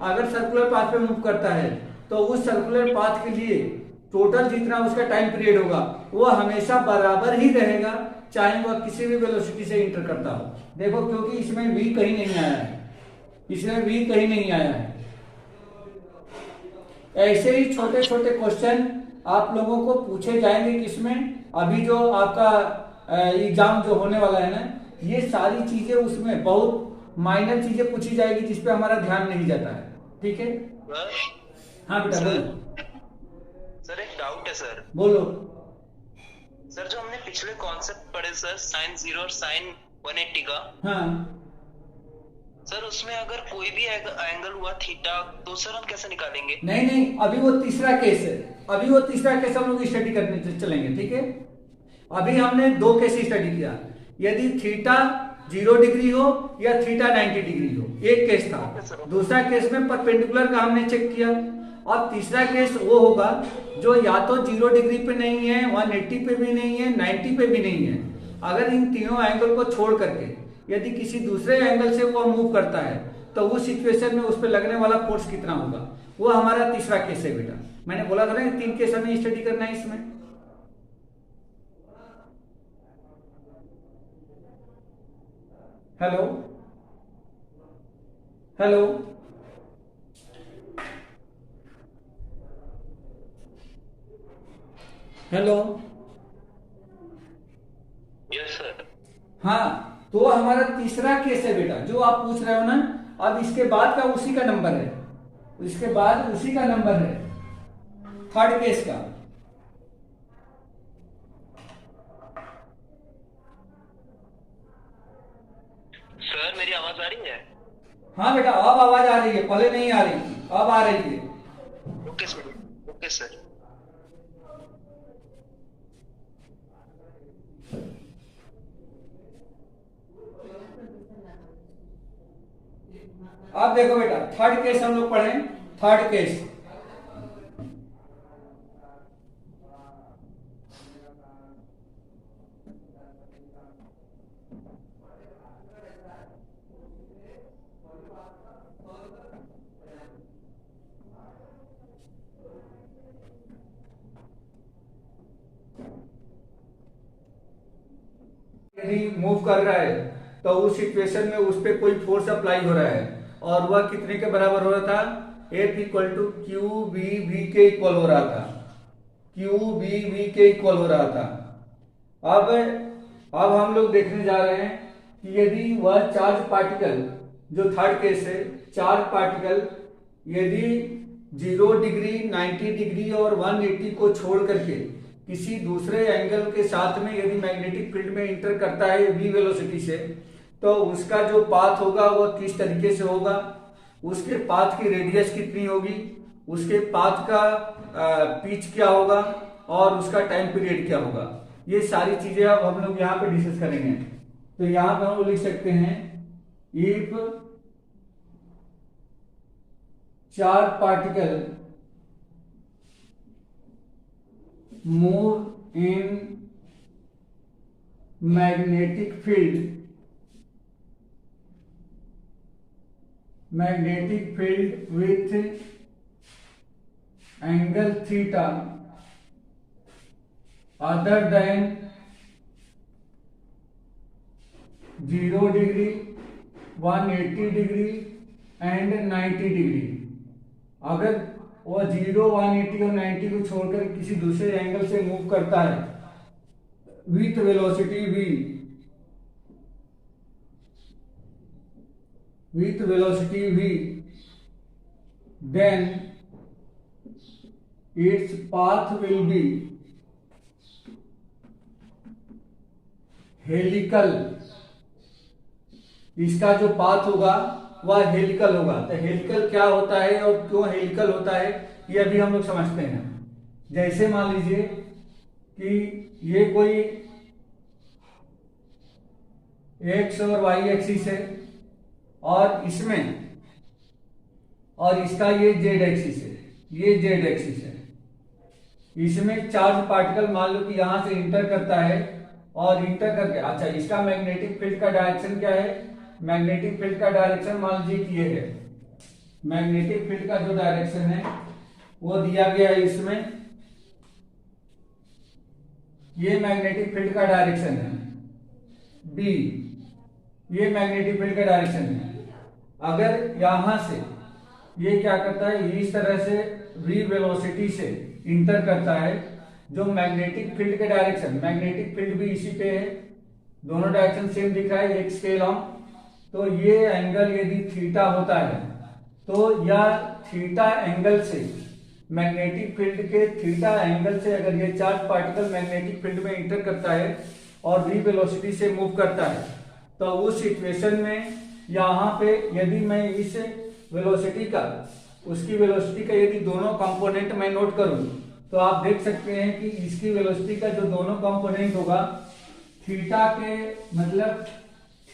अगर सर्कुलर पाथ पे मूव करता है तो उस सर्कुलर पाथ के लिए टोटल जितना उसका टाइम पीरियड होगा वो हमेशा बराबर ही रहेगा, चाहे वह किसी भी वेलोसिटी से इंटर करता हो। देखो, क्योंकि इसमें v कहीं नहीं आया है, इसमें v कहीं नहीं आया है। ऐसे ही छोटे छोटे क्वेश्चन आप लोगों को पूछे जाएंगे किसमें, अभी जो आपका एग्जाम जो होने वाला है ना, ये सारी चीजें उसमें बहुत माइनर चीजें पूछी जाएगी जिसपे हमारा ध्यान नहीं जाता है। ठीक है, हाँ बेटा बोलो। सर एक डाउट है सर। बोलो। सर जो हमने पिछले कॉन्सेप्ट पढ़े सर, साइन 0 और साइन 180 का, हाँ सर उसमें अगर कोई भी एंगल हुआ थीटा, तो सर हम कैसे निकालेंगे? नहीं, अभी वो तीसरा केस है, अभी वो तीसरा केस हम लोग स्टडी करने चलेंगे। ठीक है, अभी हमने 2 केस स्टडी किया, यदि थीटा 0 डिग्री हो या थीटा 90 डिग्री हो, एक केस था। दूसरा केस में परपेंडिकुलर का हमने चेक किया। और तीसरा केस वो होगा जो या तो 0 डिग्री पे नहीं है, 180 पे भी नहीं है, 90 पे भी नहीं है। अगर इन तीनों एंगल को छोड़ करके यदि किसी दूसरे एंगल से वो मूव करता है तो उस सिचुएशन में उस पर लगने वाला फोर्स कितना होगा, वो हमारा तीसरा केस है बेटा। मैंने बोला था ना 3 केस हमें स्टडी करना है इसमें। Hello hello hello. Yes sir. हाँ, तो हमारा तीसरा केस है बेटा जो आप पूछ रहे हो ना। अब इसके बाद का उसी का नंबर है, इसके बाद उसी का नंबर है थर्ड केस का। सर मेरी आवाज आ रही है? हाँ बेटा, अब आवाज आ रही है, पहले नहीं आ रही थी, अब आ रही है। Okay sir, okay sir. अब देखो बेटा, थर्ड केस हम लोग पढ़े। थर्ड केस, यदि मूव कर रहा है तो उस सिचुएशन में उस पर कोई फोर्स अप्लाई हो रहा है और वह कितने के बराबर हो रहा था, F equal to Q B v के इक्वल हो रहा था, क्यू बी वी के इक्वल हो रहा था। अब हम लोग देखने जा रहे हैं कि यदि वह चार्ज पार्टिकल, जो थर्ड केस है, चार्ज पार्टिकल यदि 0 डिग्री, 90 डिग्री और 180 को छोड़ करके किसी दूसरे एंगल के साथ में यदि मैग्नेटिक फील्ड में इंटर करता है v वेलोसिटी से, तो उसका जो पाथ होगा वह किस तरीके से होगा, उसके पाथ की रेडियस कितनी होगी, उसके पाथ का पिच क्या होगा और उसका टाइम पीरियड क्या होगा, ये सारी चीजें अब हम लोग यहाँ पे डिस्कस करेंगे। तो यहाँ पे हम लोग लिख सकते हैं if charge particle move in magnetic field with angle theta other than 0 degree, 180 degree and 90 degree। अगर वो 0, 180 और 90 को छोड़कर किसी दूसरे एंगल से मूव करता है with velocity v, then its path will be helical. इसका जो पाथ होगा वह हेलिकल होगा। तो हेलिकल क्या होता है और क्यों हेलिकल होता है ये अभी हम लोग समझते हैं। जैसे मान लीजिए कि ये कोई एक्स और वाई एक्सिस है और इसका ये जेड एक्सिस है, ये जेड एक्सिस है। इसमें चार्ज पार्टिकल मान लो कि यहां से इंटर करता है और इंटर करके, अच्छा इसका मैग्नेटिक फील्ड का डायरेक्शन क्या है, मैग्नेटिक फील्ड का डायरेक्शन मान लीजिए कि ये है। मैग्नेटिक फील्ड का जो डायरेक्शन है वो दिया गया है इसमें, ये मैग्नेटिक फील्ड का डायरेक्शन है बी, ये मैग्नेटिक फील्ड का डायरेक्शन है। अगर यहां से ये क्या करता है, इस तरह से v वेलोसिटी से इंटर करता है, जो मैग्नेटिक फील्ड के डायरेक्शन, मैग्नेटिक फील्ड भी इसी पे है, दोनों डायरेक्शन सेम दिख रहा है, एक स्केल ऑन। तो ये एंगल यदि थीटा होता है तो यह थीटा एंगल से, मैग्नेटिक फील्ड के थीटा एंगल से अगर ये चार्ज पार्टिकल मैग्नेटिक फील्ड में इंटर करता है और v वेलोसिटी से मूव करता है, तो उस सिचुएशन में यहाँ पे यदि मैं इस वेलोसिटी का, उसकी वेलोसिटी का यदि दोनों कंपोनेंट मैं नोट करूं तो आप देख सकते हैं कि इसकी वेलोसिटी का जो दोनों कंपोनेंट होगा, थीटा के मतलब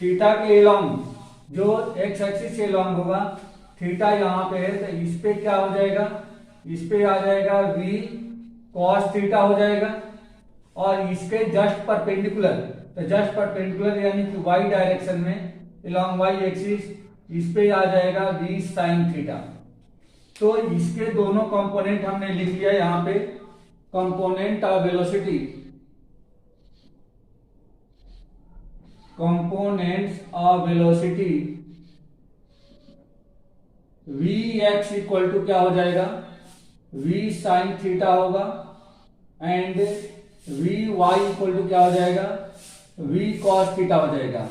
थीटा के एलॉन्ग जो एक्स एक्सिस के लॉन्ग होगा, थीटा यहाँ पे है तो इस पे क्या हो जाएगा, इस पे आ जाएगा v cos थीटा हो जाएगा, और इसके जस्ट परपेंडिकुलर, तो जस्ट परपेंडिकुलर यानी कि y डायरेक्शन में along y एक्सिस इस पे आ जाएगा v sin थीटा। तो इसके दोनों कंपोनेंट हमने लिख लिया यहाँ पे, component of velocity, components of velocity v x equal to क्या हो जाएगा, v साइन थीटा होगा, and v y equal to क्या हो जाएगा, v cos थीटा हो जाएगा।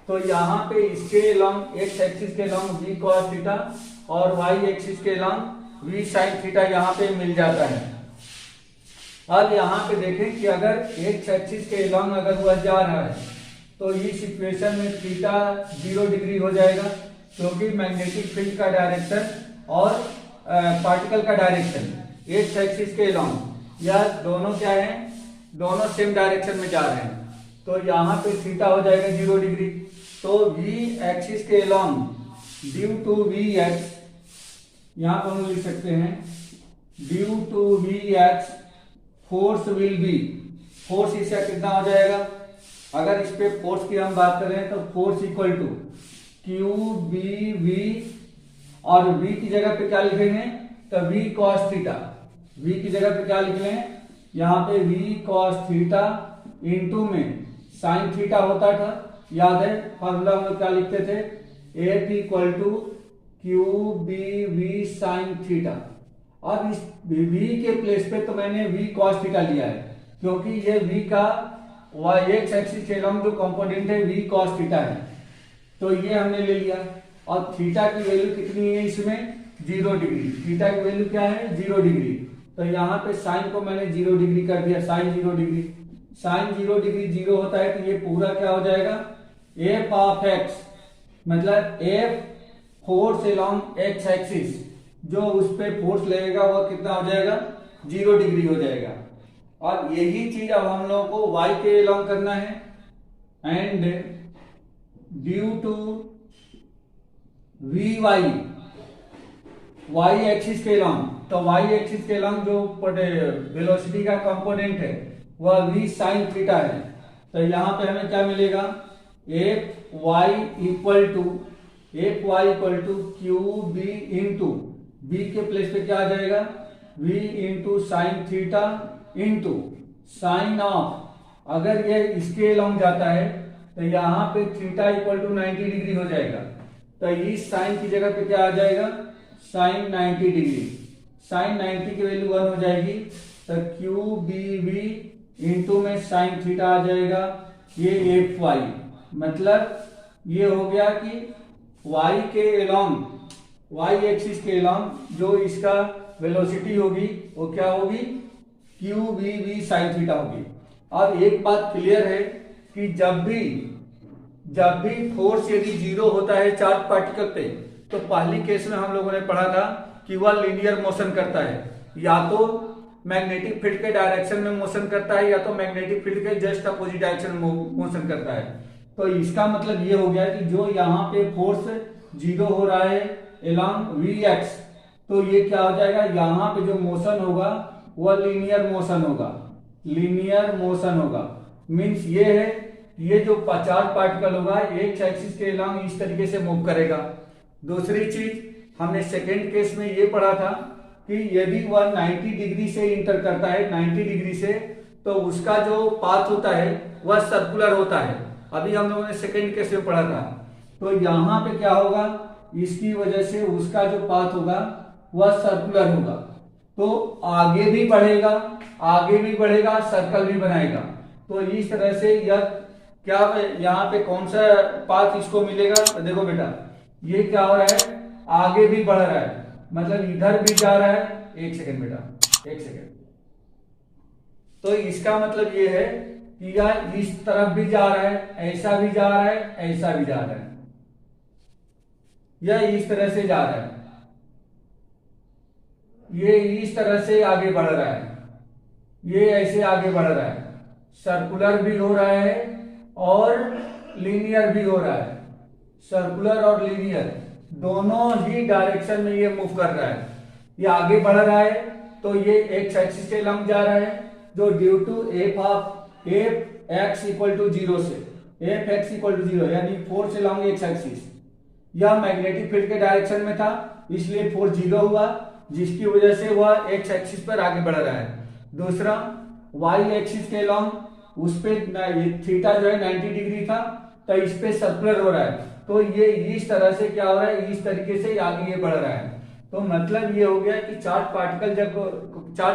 तो यहाँ पे इसके लॉन्ग एक्स एक्सिस के लॉन्ग v cos थीटा और y एक्सिस के लॉन्ग v sin थीटा यहाँ पे मिल जाता है। अब यहाँ पे देखें कि अगर एक्स एक्सिस के लॉन्ग अगर वह जा रहा है तो इस इक्वेशन में थीटा 0 डिग्री हो जाएगा, क्योंकि मैग्नेटिक फील्ड का डायरेक्शन और पार्टिकल का डायरेक्शन एक्स एक्सिस के लॉन्ग या दोनों क्या है, दोनों सेम डायरेक्शन में जा रहे हैं। तो यहाँ पे थीटा हो जाएगा 0 डिग्री। तो v एक्सिस के along due to v x, यहाँ पर हम लिख सकते हैं due to v x force will be, force इसका कितना हो जाएगा, अगर इस पे फोर्स की हम बात करें तो force equal to Q B v, और v की जगह पे क्या लिखेंगे, तो v cos थीटा, v की जगह पे क्या लिख लें, यहाँ पे v cos थीटा इंटू में साइन थीटा होता था, याद है फॉर्मूला में क्या लिखते थे, F equal to Q B we sine theta. अब इस v के प्लेस पे तो मैंने v cos थीटा लिया है, क्योंकि ये v का y एक्स एक्सिस के लॉन्ग जो कंपोनेंट है v cos थीटा है, तो ये हमने ले लिया। और थीटा की वैल्यू कितनी है इसमें, 0 डिग्री, थीटा की वैल्यू क्या है 0 डिग्री। तो यहाँ पे साइन को मैंने 0 डिग्री कर दिया, साइन 0 डिग्री, साइन 0 डिग्री 0 होता है तो ये पूरा क्या हो जाएगा, एफ ऑफ एक्स, मतलब F force along x axis, जो उस पे फोर्स लगेगा वो कितना हो जाएगा, 0 डिग्री हो जाएगा। और यही चीज अब हम लोगों को y के अलोंग करना है, and due to v y, y axis के अलोंग, तो y एक्सिस के अलोंग जो वेलोसिटी का कंपोनेंट है वह v साइन थीटा है। तो यहाँ पे हमें क्या मिलेगा, F y equal to Q B into B के प्लेस पे क्या आ जाएगा, v into sine theta into sine of, अगर ये इसके अलोंग जाता है तो यहाँ पे थीटा इक्वल टू 90 डिग्री हो जाएगा। तो इस साइन की जगह पे क्या आ जाएगा, साइन 90 डिग्री, साइन 90 की वैल्यू 1 हो जाएगी, तो क्यू बी वी इंटू में साइन थीटा आ जाएगा, ये एफ वाई, मतलब ये हो गया कि y के अलोंग, y एक्सिस के अलोंग जो इसका वेलोसिटी होगी वो क्या होगी, q B we sine theta होगी। अब एक बात क्लियर है कि जब भी फोर्स यदि 0 होता है चार्ज पार्टिकल पे, तो पहली केस में हम लोगों ने पढ़ा था कि वह लीनियर मोशन करता है, या तो मैग्नेटिक फील्ड के डायरेक्शन में मोशन करता है या तो मैग्नेटिक फील्ड के जस्ट अपोजिट डायरेक्शन में मोशन करता है। तो इसका मतलब ये हो गया कि जो यहाँ पे फोर्स 0 हो रहा है अलोंग वी एक्स, तो ये क्या हो जाएगा, यहाँ पे जो मोशन होगा वह लीनियर मोशन होगा, लीनियर मोशन होगा। मींस ये है, ये जो 50 पार्टिकल होगा एक्स एक्सिस के अलोंग इस तरीके से मूव करेगा। दूसरी चीज हमने सेकेंड केस में ये पढ़ा था कि यदि वह 90 डिग्री से इंटर करता है, 90 डिग्री से, तो उसका जो पाथ होता है वह सर्कुलर होता है। अभी हम लोगों ने सेकेंड केस में पढ़ा था। तो यहाँ पे क्या होगा, इसकी वजह से उसका जो पाथ होगा वह सर्कुलर होगा, तो आगे भी बढ़ेगा, सर्कल भी बनाएगा। तो इस तरह से यह क्या, यहाँ पे कौन सा पाथ इसको मिलेगा, तो देखो बेटा ये क्या हो रहा है, आगे भी बढ़ रहा है, मतलब इधर भी जा रहा है, एक सेकंड बेटा, एक सेकंड। तो इसका मतलब ये है कि यह इस तरफ भी जा रहा है, ऐसा भी जा रहा है, ऐसा भी जा रहा है, यह इस तरह से जा रहा है, ये इस तरह से आगे बढ़ रहा है, ये ऐसे आगे बढ़ रहा है, सर्कुलर भी हो रहा है और लीनियर भी हो रहा है, सर्कुलर और लीनियर दोनों ही डायरेक्शन में ये मूव कर रहा है। ये आगे बढ़ रहा है तो ये एक्स एक्सिस से लंब जा रहा है, जो due to F x equal to 0 से एफ एक्स इक्वल टू 0 यानी फोर्स अलॉन्ग एक्स एक्सिस। यह मैग्नेटिक फील्ड के डायरेक्शन में था इसलिए फोर्स 0 हुआ, जिसकी वजह से वह एक्स एक्सिस पर आगे बढ़ रहा है। दूसरा वाई एक्सिस के अलॉन्ग उस पे थीटा जो है 90 डिग्री था तो इस पे सर्कुलर हो रहा है, तो ये इस तरह से क्या हो रहा है, इस तरीके से आगे ये बढ़ रहा है। तो मतलब ये हो गया कि चार्ज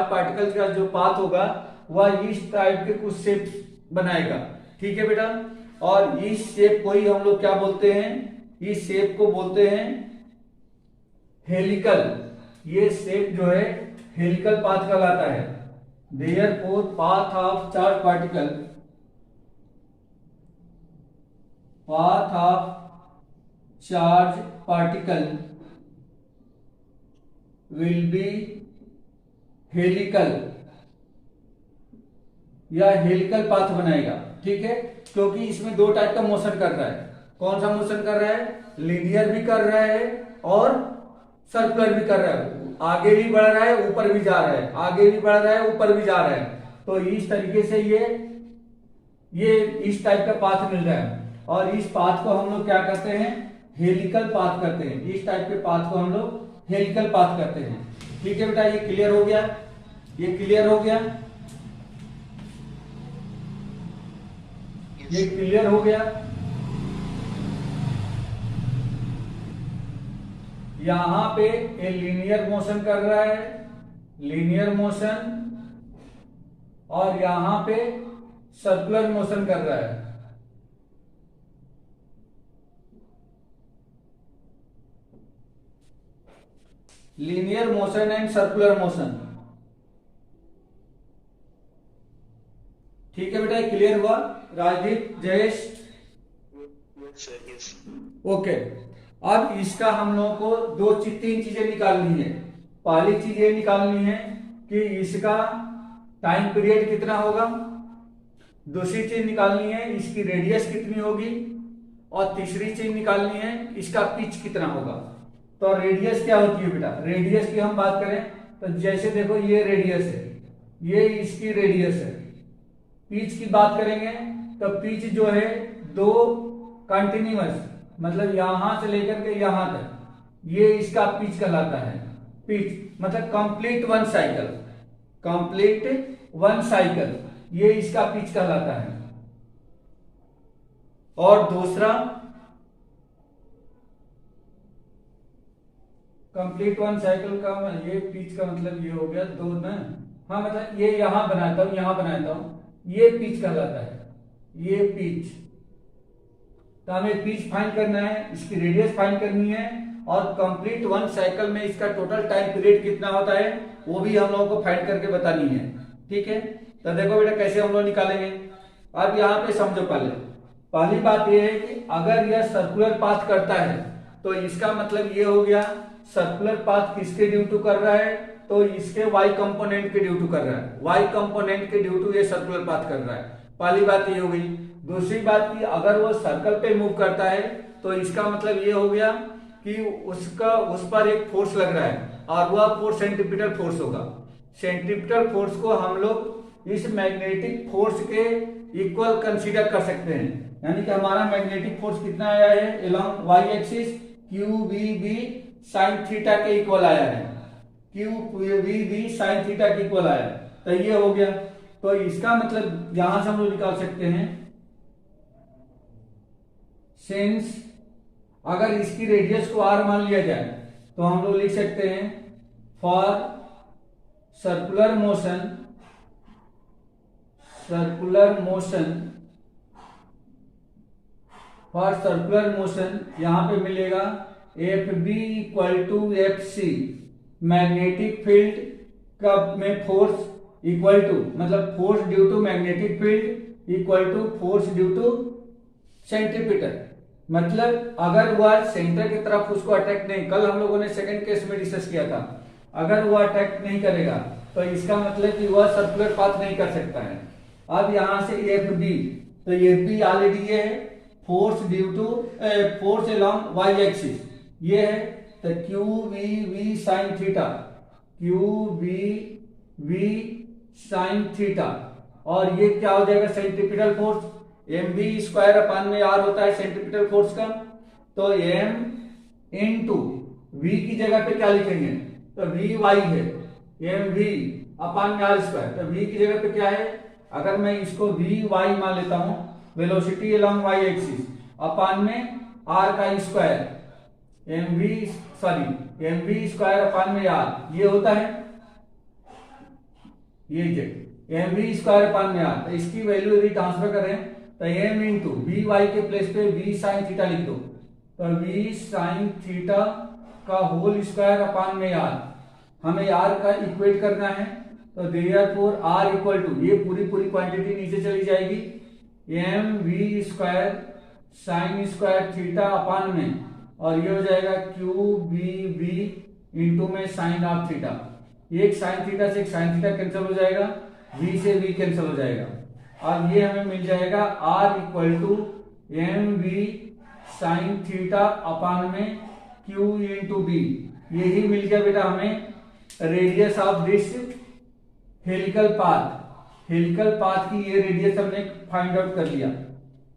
पार्टिकल का जो पाथ होगा वह इस टाइप के कुछ शेप बनाएगा। ठीक है बेटा, और इस शेप को ही हम लोग क्या बोलते हैं, इस शेप को बोलते हैं हेलिकल। ये शेप जो है हेलिकल पाथ कहलाता है। Therefore path of charge particle will be helical, या हेलिकल पाथ बनाएगा। ठीक है, क्योंकि इसमें दो टाइप का मोशन कर रहा है। कौन सा मोशन कर रहा है, लीनियर भी कर रहा है और सर्कुलर भी कर रहा है। आगे भी बढ़ रहा है ऊपर भी जा रहा है, आगे भी बढ़ रहा है ऊपर भी जा रहा है। तो इस तरीके से ये इस टाइप का पाथ मिल रहा है, और इस पाथ को हम लोग क्या करते हैं, हेलिकल पाथ करते हैं। इस टाइप के पाथ को हम लोग हेलिकल पाथ करते हैं। ठीक है बेटा, ये क्लियर हो गया, ये क्लियर हो गया, ये क्लियर हो गया। यहां पे ये लीनियर मोशन कर रहा है, लीनियर मोशन, और यहां पे सर्कुलर मोशन कर रहा है। Linear motion and circular motion. ठीक है बेटा, क्लियर हुआ राजदीप, जयेश? ओके, अब इसका हम लोगों को तीन चीजें निकालनी है। पहली चीज ये निकालनी है कि इसका टाइम पीरियड कितना होगा, दूसरी चीज निकालनी है इसकी रेडियस कितनी होगी, और तीसरी चीज निकालनी है इसका पिच कितना होगा। तो रेडियस क्या होती है बेटा, रेडियस की हम बात करें तो जैसे देखो ये रेडियस है, ये इसकी रेडियस है। पिच की बात करेंगे तो पिच जो है दो कंटिन्यूअस, मतलब यहां से लेकर के यहां तक, ये इसका पिच कहलाता है। पिच मतलब complete one cycle, complete one cycle, ये इसका पिच कहलाता है। और दूसरा कंप्लीट वन साइकिल का ये पिच का मतलब ये हो गया दो ना, हाँ मतलब ये यहां बनाता हूं, यहां बनाता हूं, ये पिच कहलाता है, ये पिच। तो हमें पिच फाइंड करना है, इसकी रेडियस फाइंड करनी है, और कंप्लीट वन साइकिल में इसका टोटल टाइम पीरियड कितना होता है वो भी हम लोगों को फाइंड करके बतानी है। ठीक है, तो देखो बेटा कैसे हम लोग निकालेंगे। अब यहाँ पे समझो, पहली बात यह है कि अगर यह सर्कुलर पाथ करता है तो इसका मतलब ये हो गया सर्कुलर पाथ किसके ड्यू टू कर रहा है, तो इसके y कंपोनेंट के ड्यू टू कर रहा है, y कंपोनेंट के ड्यू टू ये सर्कुलर पाथ कर रहा है। पहली बात ये हो गई। दूसरी बात की अगर वो सर्कल पे मूव करता है तो इसका मतलब ये हो गया कि उसका उस पर एक फोर्स लग रहा है, और वह फोर्स सेंट्रीपिटल फोर्स होगा। सेंट्रीपिटल फोर्स को हम लोग इस मैग्नेटिक फोर्स के इक्वल कंसीडर कर सकते हैं, यानी कि हमारा मैग्नेटिक फोर्स कितना आया है along y axis, q v B sine theta के इक्वल आया है, q v B sine theta के इक्वल आया है। तो ये हो गया। तो इसका मतलब यहां से हम लोग निकाल सकते हैं, सिंस अगर इसकी रेडियस को r मान लिया जाए तो हम लोग लिख सकते हैं for circular motion, for circular motion यहां पे मिलेगा F B equal to F C, magnetic field का में फोर्स इक्वल टू, मतलब force due to magnetic field equal to force due to centripetal. मतलब अगर वह सेंटर की तरफ उसको अटैक नहीं, कल हम लोगों ने सेकंड केस में डिस्कस किया था, अगर वह अटैक नहीं करेगा तो इसका मतलब कि वह सर्कुलर पाथ नहीं कर सकता है। अब यहां से एफ बी, तो एफ बी ऑलरेडी ये है force due to force along y axis ये है, तो q v sine theta, q v sine theta, और ये क्या हो जाएगा centripetal force, m B square upon में आर होता है सेंट्रीपिटल फोर्स का, तो एम इनटू वी की जगह पे क्या लिखेंगे, तो वी वाई है, एम वी अपान में आर स्क्वायर, तो वी की जगह पे क्या है, अगर मैं इसको वी वाई मान लेता हूं, velocity along y axis upon में आर का square, m v square upon में आर ये होता है, ये एम वी स्क्वायर अपान में आर, तो इसकी वैल्यू यदि ट्रांसफर करें तो एम इंटू वी वाई के प्लेस पे वी साइन थीटा लिख दो, तो वी साइन थीटा का होल स्क्वायर अपान में आर, हमें आर का इक्वेट करना है, तो देयरफॉर आर इक्वल टू ये पूरी क्वांटिटी नीचे चली जाएगी, m v square sine square theta upon में, और ये हो जाएगा क्यू वी इंटू में साइन ऑफ थीटा, एक साइन थीटा से एक साइन थीटा कैंसिल हो जाएगा, वी से वी कैंसिल हो जाएगा, अब ये हमें मिल जाएगा r equal to m we sine theta upon में क्यू इंटू बी, यही मिल गया बेटा हमें radius of this helical path की ये रेडियस हमने फाइंड आउट कर लिया,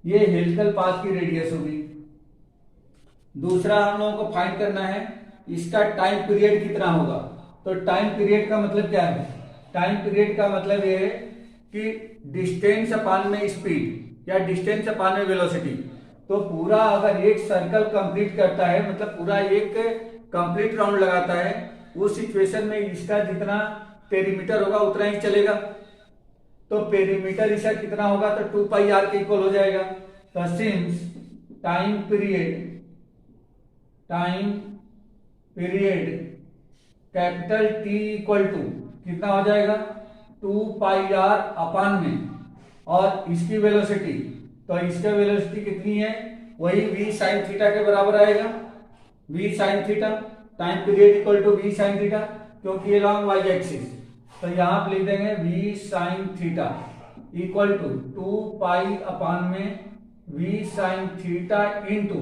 ये हेलिकल पाथ की रेडियस होगी। दूसरा हम लोगों को फाइंड करना है इसका टाइम पीरियड कितना होगा, तो टाइम पीरियड का मतलब क्या है, टाइम पीरियड का मतलब ये है कि डिस्टेंस अपान में स्पीड या डिस्टेंस अपान में वेलोसिटी, तो पूरा अगर एक सर्कल कंप्लीट करता है मतलब पूरा एक कंप्लीट राउंड लगाता है, उस सिचुएशन में इसका जितना पेरीमीटर होगा उतना ही चलेगा, तो पेरीमीटर इसका कितना होगा, तो 2 पाई आर के इक्वल हो जाएगा, तो since time period capital T equal to कितना हो जाएगा 2 पाई आर अपान में, और इसकी वेलोसिटी, तो इसका वेलोसिटी कितनी है, वही v साइन थीटा के बराबर आएगा, v sine theta, time period equal to v sine theta, क्योंकि ये लॉन्ग y एक्सिस, तो यहां पर लिख देंगे v sine theta equal to 2 pi upon में v sine theta into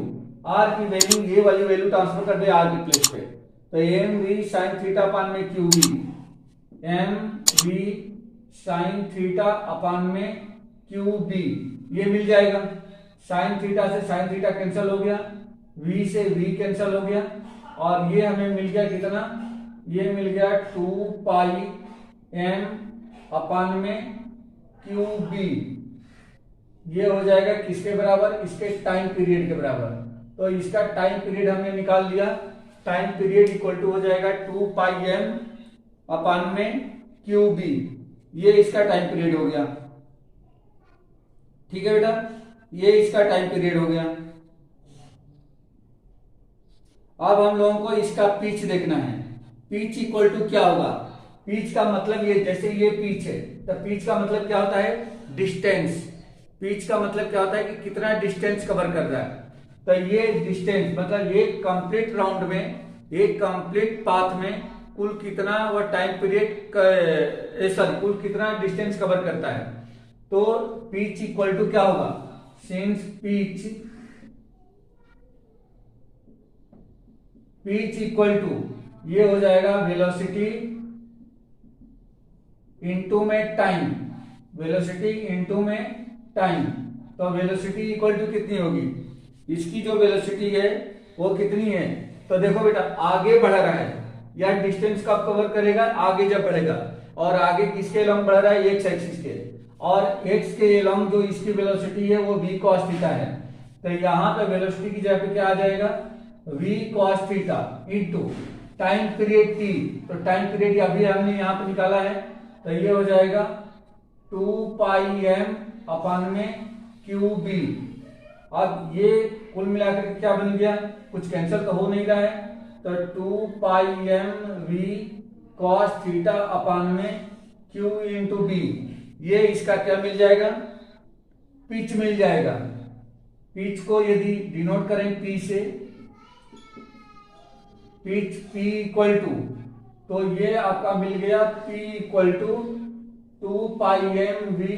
r की वैल्यू, ये वाली वैल्यू ट्रांसफर कर दे r की प्लेस पे, तो M we sine theta upon में Q B, M we sine theta upon में क्यू बी, ये मिल जाएगा, साइन थीटा से साइन थीटा कैंसिल हो गया, v से v कैंसिल हो गया, और ये हमें मिल गया कितना, ये मिल गया 2 पाई m अपान में क्यू बी, ये हो जाएगा किसके बराबर, इसके टाइम पीरियड के बराबर, तो इसका टाइम पीरियड हमने निकाल लिया, टाइम पीरियड इक्वल टू हो जाएगा 2 पाई m अपान में क्यू बी, ये इसका टाइम पीरियड हो गया, ठीक है बेटा, ये इसका टाइम पीरियड हो गया। अब हम लोगों को इसका पिच देखना है, पिच इक्वल टू क्या होगा, पिच का मतलब ये जैसे ये पिच है, तो पिच का मतलब क्या होता है, डिस्टेंस, पिच का मतलब क्या होता है कि कितना डिस्टेंस कवर कर रहा है, तो ये डिस्टेंस मतलब ये कंप्लीट राउंड में, एक कंप्लीट पाथ में कुल कितना वो टाइम पीरियड सॉरी कुल कितना डिस्टेंस कवर करता है, तो पिच इक्वल टू क्या होगा, सिंस पिच इक्वल टू ये हो जाएगा वेलोसिटी इनटू में टाइम, वेलोसिटी इनटू में टाइम, तो वेलोसिटी इक्वल टू कितनी होगी, इसकी जो वेलोसिटी है वो कितनी है, तो देखो बेटा आगे बढ़ रहा है या डिस्टेंस कब कवर करेगा, आगे जब बढ़ेगा, और आगे किसके लॉन्ग बढ़ रहा है, एक्स एक्सिस के, और एक्स के लॉन्ग जो इसकी वेलोसिटी है वो v cos थीटा है, तो यहाँ पे वेलोसिटी की जगह पे क्या आ जाएगा, v cos theta into time period t, तो टाइम पीरियड अभी हमने यहाँ पे निकाला है, तो ये हो जाएगा 2 पाई m अपान में क्यू बी, अब ये कुल मिलाकर के क्या बन गया, कुछ कैंसिल तो हो नहीं रहा है, तो 2 pi m v cos theta upon में q इंटू बी, ये इसका क्या मिल जाएगा, पिच मिल जाएगा, पिच को यदि डिनोट करें p से, पिच p इक्वल टू, तो ये आपका मिल गया p equal to 2 pi m v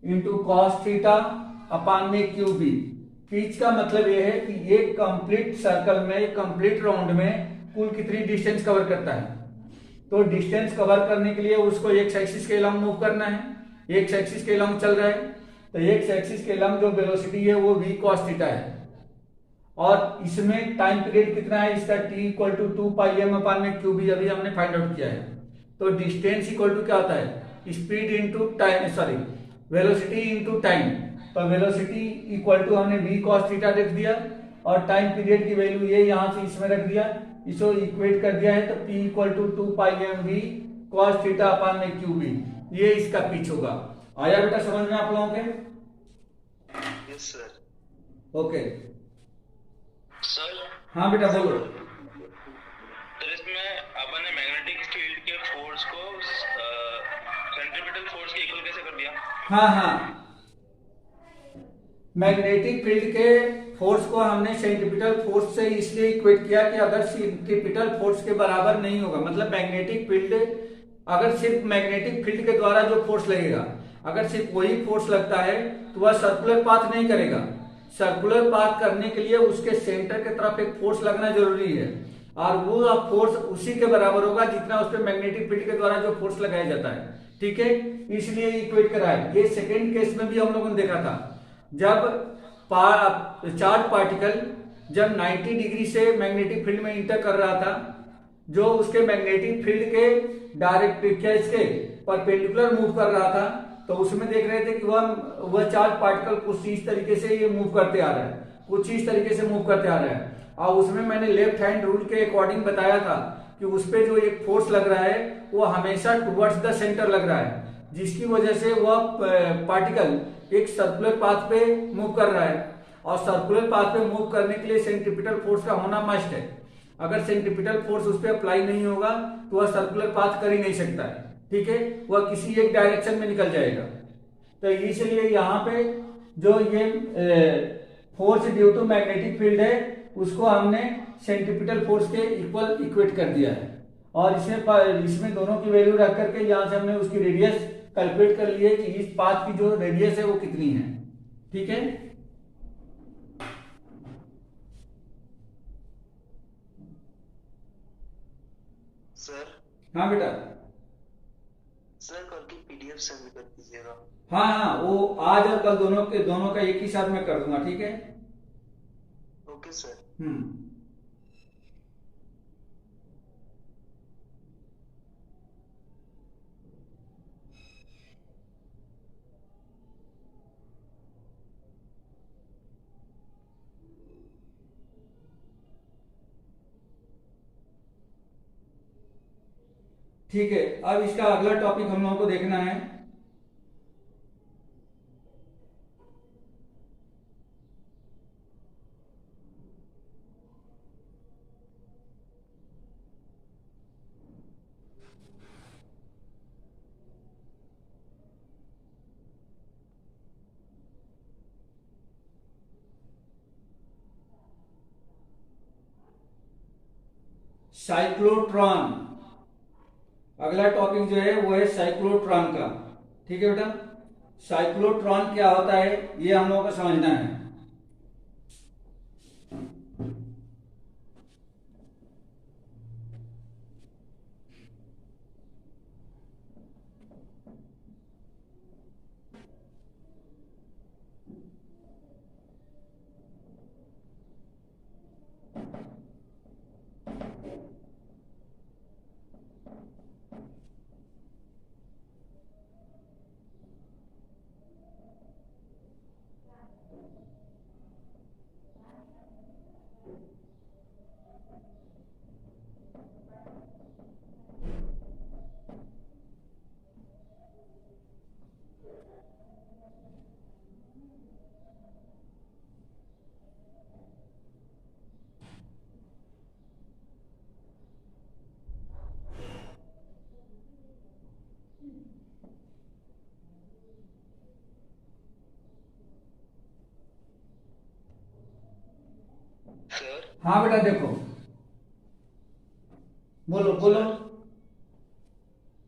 into cos theta upon में क्यू बी, पिच का मतलब ये है कि ये कंप्लीट सर्कल में, कंप्लीट राउंड में कुल कितनी डिस्टेंस कवर करता है। तो डिस्टेंस कवर करने के लिए उसको एक्स एक्सिस के अलोंग मूव करना है, एक्स एक्सिस के अलोंग चल रहा है, तो एक्स एक्सिस के अलोंग जो वेलोसिटी है वो v cos थीटा है। और इसमें टाइम पीरियड कितना है इसका, t इक्वल टू 2πm/qb अभी हमने फाइंड आउट किया है। तो डिस्टेंस इक्वल टू क्या होता है, speed into time, sorry velocity into time. तो वेलोसिटी इक्वल टू हमने v cos थीटा रख दिया और टाइम पीरियड की वैल्यू ये यहां से इसमें रख दिया, इसको इक्वेट कर दिया है। तो p equal to 2πmv cos θ/qb, ये इसका पिच होगा। आया बेटा समझ में आप लोगों के? Yes sir. ओके सर हाँ बेटा बोलो। तो इसमें अपन ने मैग्नेटिक फील्ड के फोर्स को सेंट्रीपिटल फोर्स के इक्वल कैसे कर दिया? हाँ हाँ, मैग्नेटिक फील्ड के फोर्स को हमने सेंट्रीपिटल फोर्स से इसलिए इक्वेट किया कि अगर सेंट्रीपिटल फोर्स के बराबर नहीं होगा, मतलब मैग्नेटिक फील्ड अगर सिर्फ मैग्नेटिक फील्ड के द्वारा जो फोर्स लगेगा, अगर सिर्फ वही फोर्स लगता है तो वह सर्कुलर पाथ नहीं करेगा। सर्कुलर पाथ करने के लिए उसके सेंटर की तरफ एक फोर्स लगना जरूरी है, और वो फोर्स उसी के बराबर होगा जितना उस पर मैग्नेटिक फील्ड के द्वारा जो फोर्स लगाया जाता है। ठीक है, इसलिए इक्वेट करा है। ये सेकेंड केस में भी हम लोगों ने देखा था, जब चार्ज पार्टिकल जब 90 डिग्री से मैग्नेटिक फील्ड में इंटर कर रहा था, जो उसके मैग्नेटिक फील्ड के डायरेक्ट के परपेंडिकुलर मूव कर रहा था, तो उसमें देख रहे थे कि वह चार्ज पार्टिकल कुछ इस तरीके से ये मूव करते आ रहा है, कुछ इस तरीके से मूव करते आ रहा है। और उसमें मैंने लेफ्ट हैंड रूल के अकॉर्डिंग बताया था कि उस पे जो एक फोर्स लग रहा है वो हमेशा टुवर्ड्स द सेंटर लग रहा है, जिसकी वजह से वह पार्टिकल एक सर्कुलर पाथ पे मूव कर रहा है। और सर्कुलर पाथ पे मूव करने के लिए सेंट्रीपिटल फोर्स का होना मस्ट है। अगर सेंट्रीपिटल फोर्स उस पर अप्लाई नहीं होगा तो वह सर्कुलर पाथ कर ही नहीं सकता है। ठीक है, वह किसी एक डायरेक्शन में निकल जाएगा। तो इसलिए यहाँ पे जो ये force due to magnetic field है उसको हमने सेंट्रीपिटल फोर्स के इक्वल इक्वेट कर दिया है, और इसमें दोनों की वैल्यू रख करके यहाँ से हमने उसकी रेडियस कैलकुलेट कर ली है कि इस पाथ की जो रेडियस है वो कितनी है। ठीक है, सर हाँ बेटा। सर कल की पीडीएफ सेंड कर दीजिएगा। हाँ हाँ, वो आज और कल दोनों का एक ही साथ में कर दूंगा। ठीक है, ओके सर। ठीक है, अब इसका अगला टॉपिक हम लोगों को देखना है साइक्लोट्रॉन। अगला टॉपिक जो है वो है साइक्लोट्रॉन का। ठीक है बेटा, साइक्लोट्रॉन क्या होता है ये हम लोगों को समझना है। सर हाँ बेटा देखो, बोलो बोलो।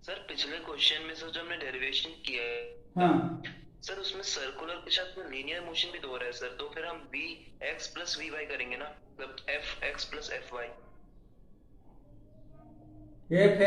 सर पिछले क्वेश्चन में सर जो हमने डेरिवेशन किया है, हाँ सर उसमें सर्कुलर के साथ में लीनियर मोशन भी तो हो रहा है सर, तो फिर हम v x plus v y करेंगे ना, मतलब F x plus F y. F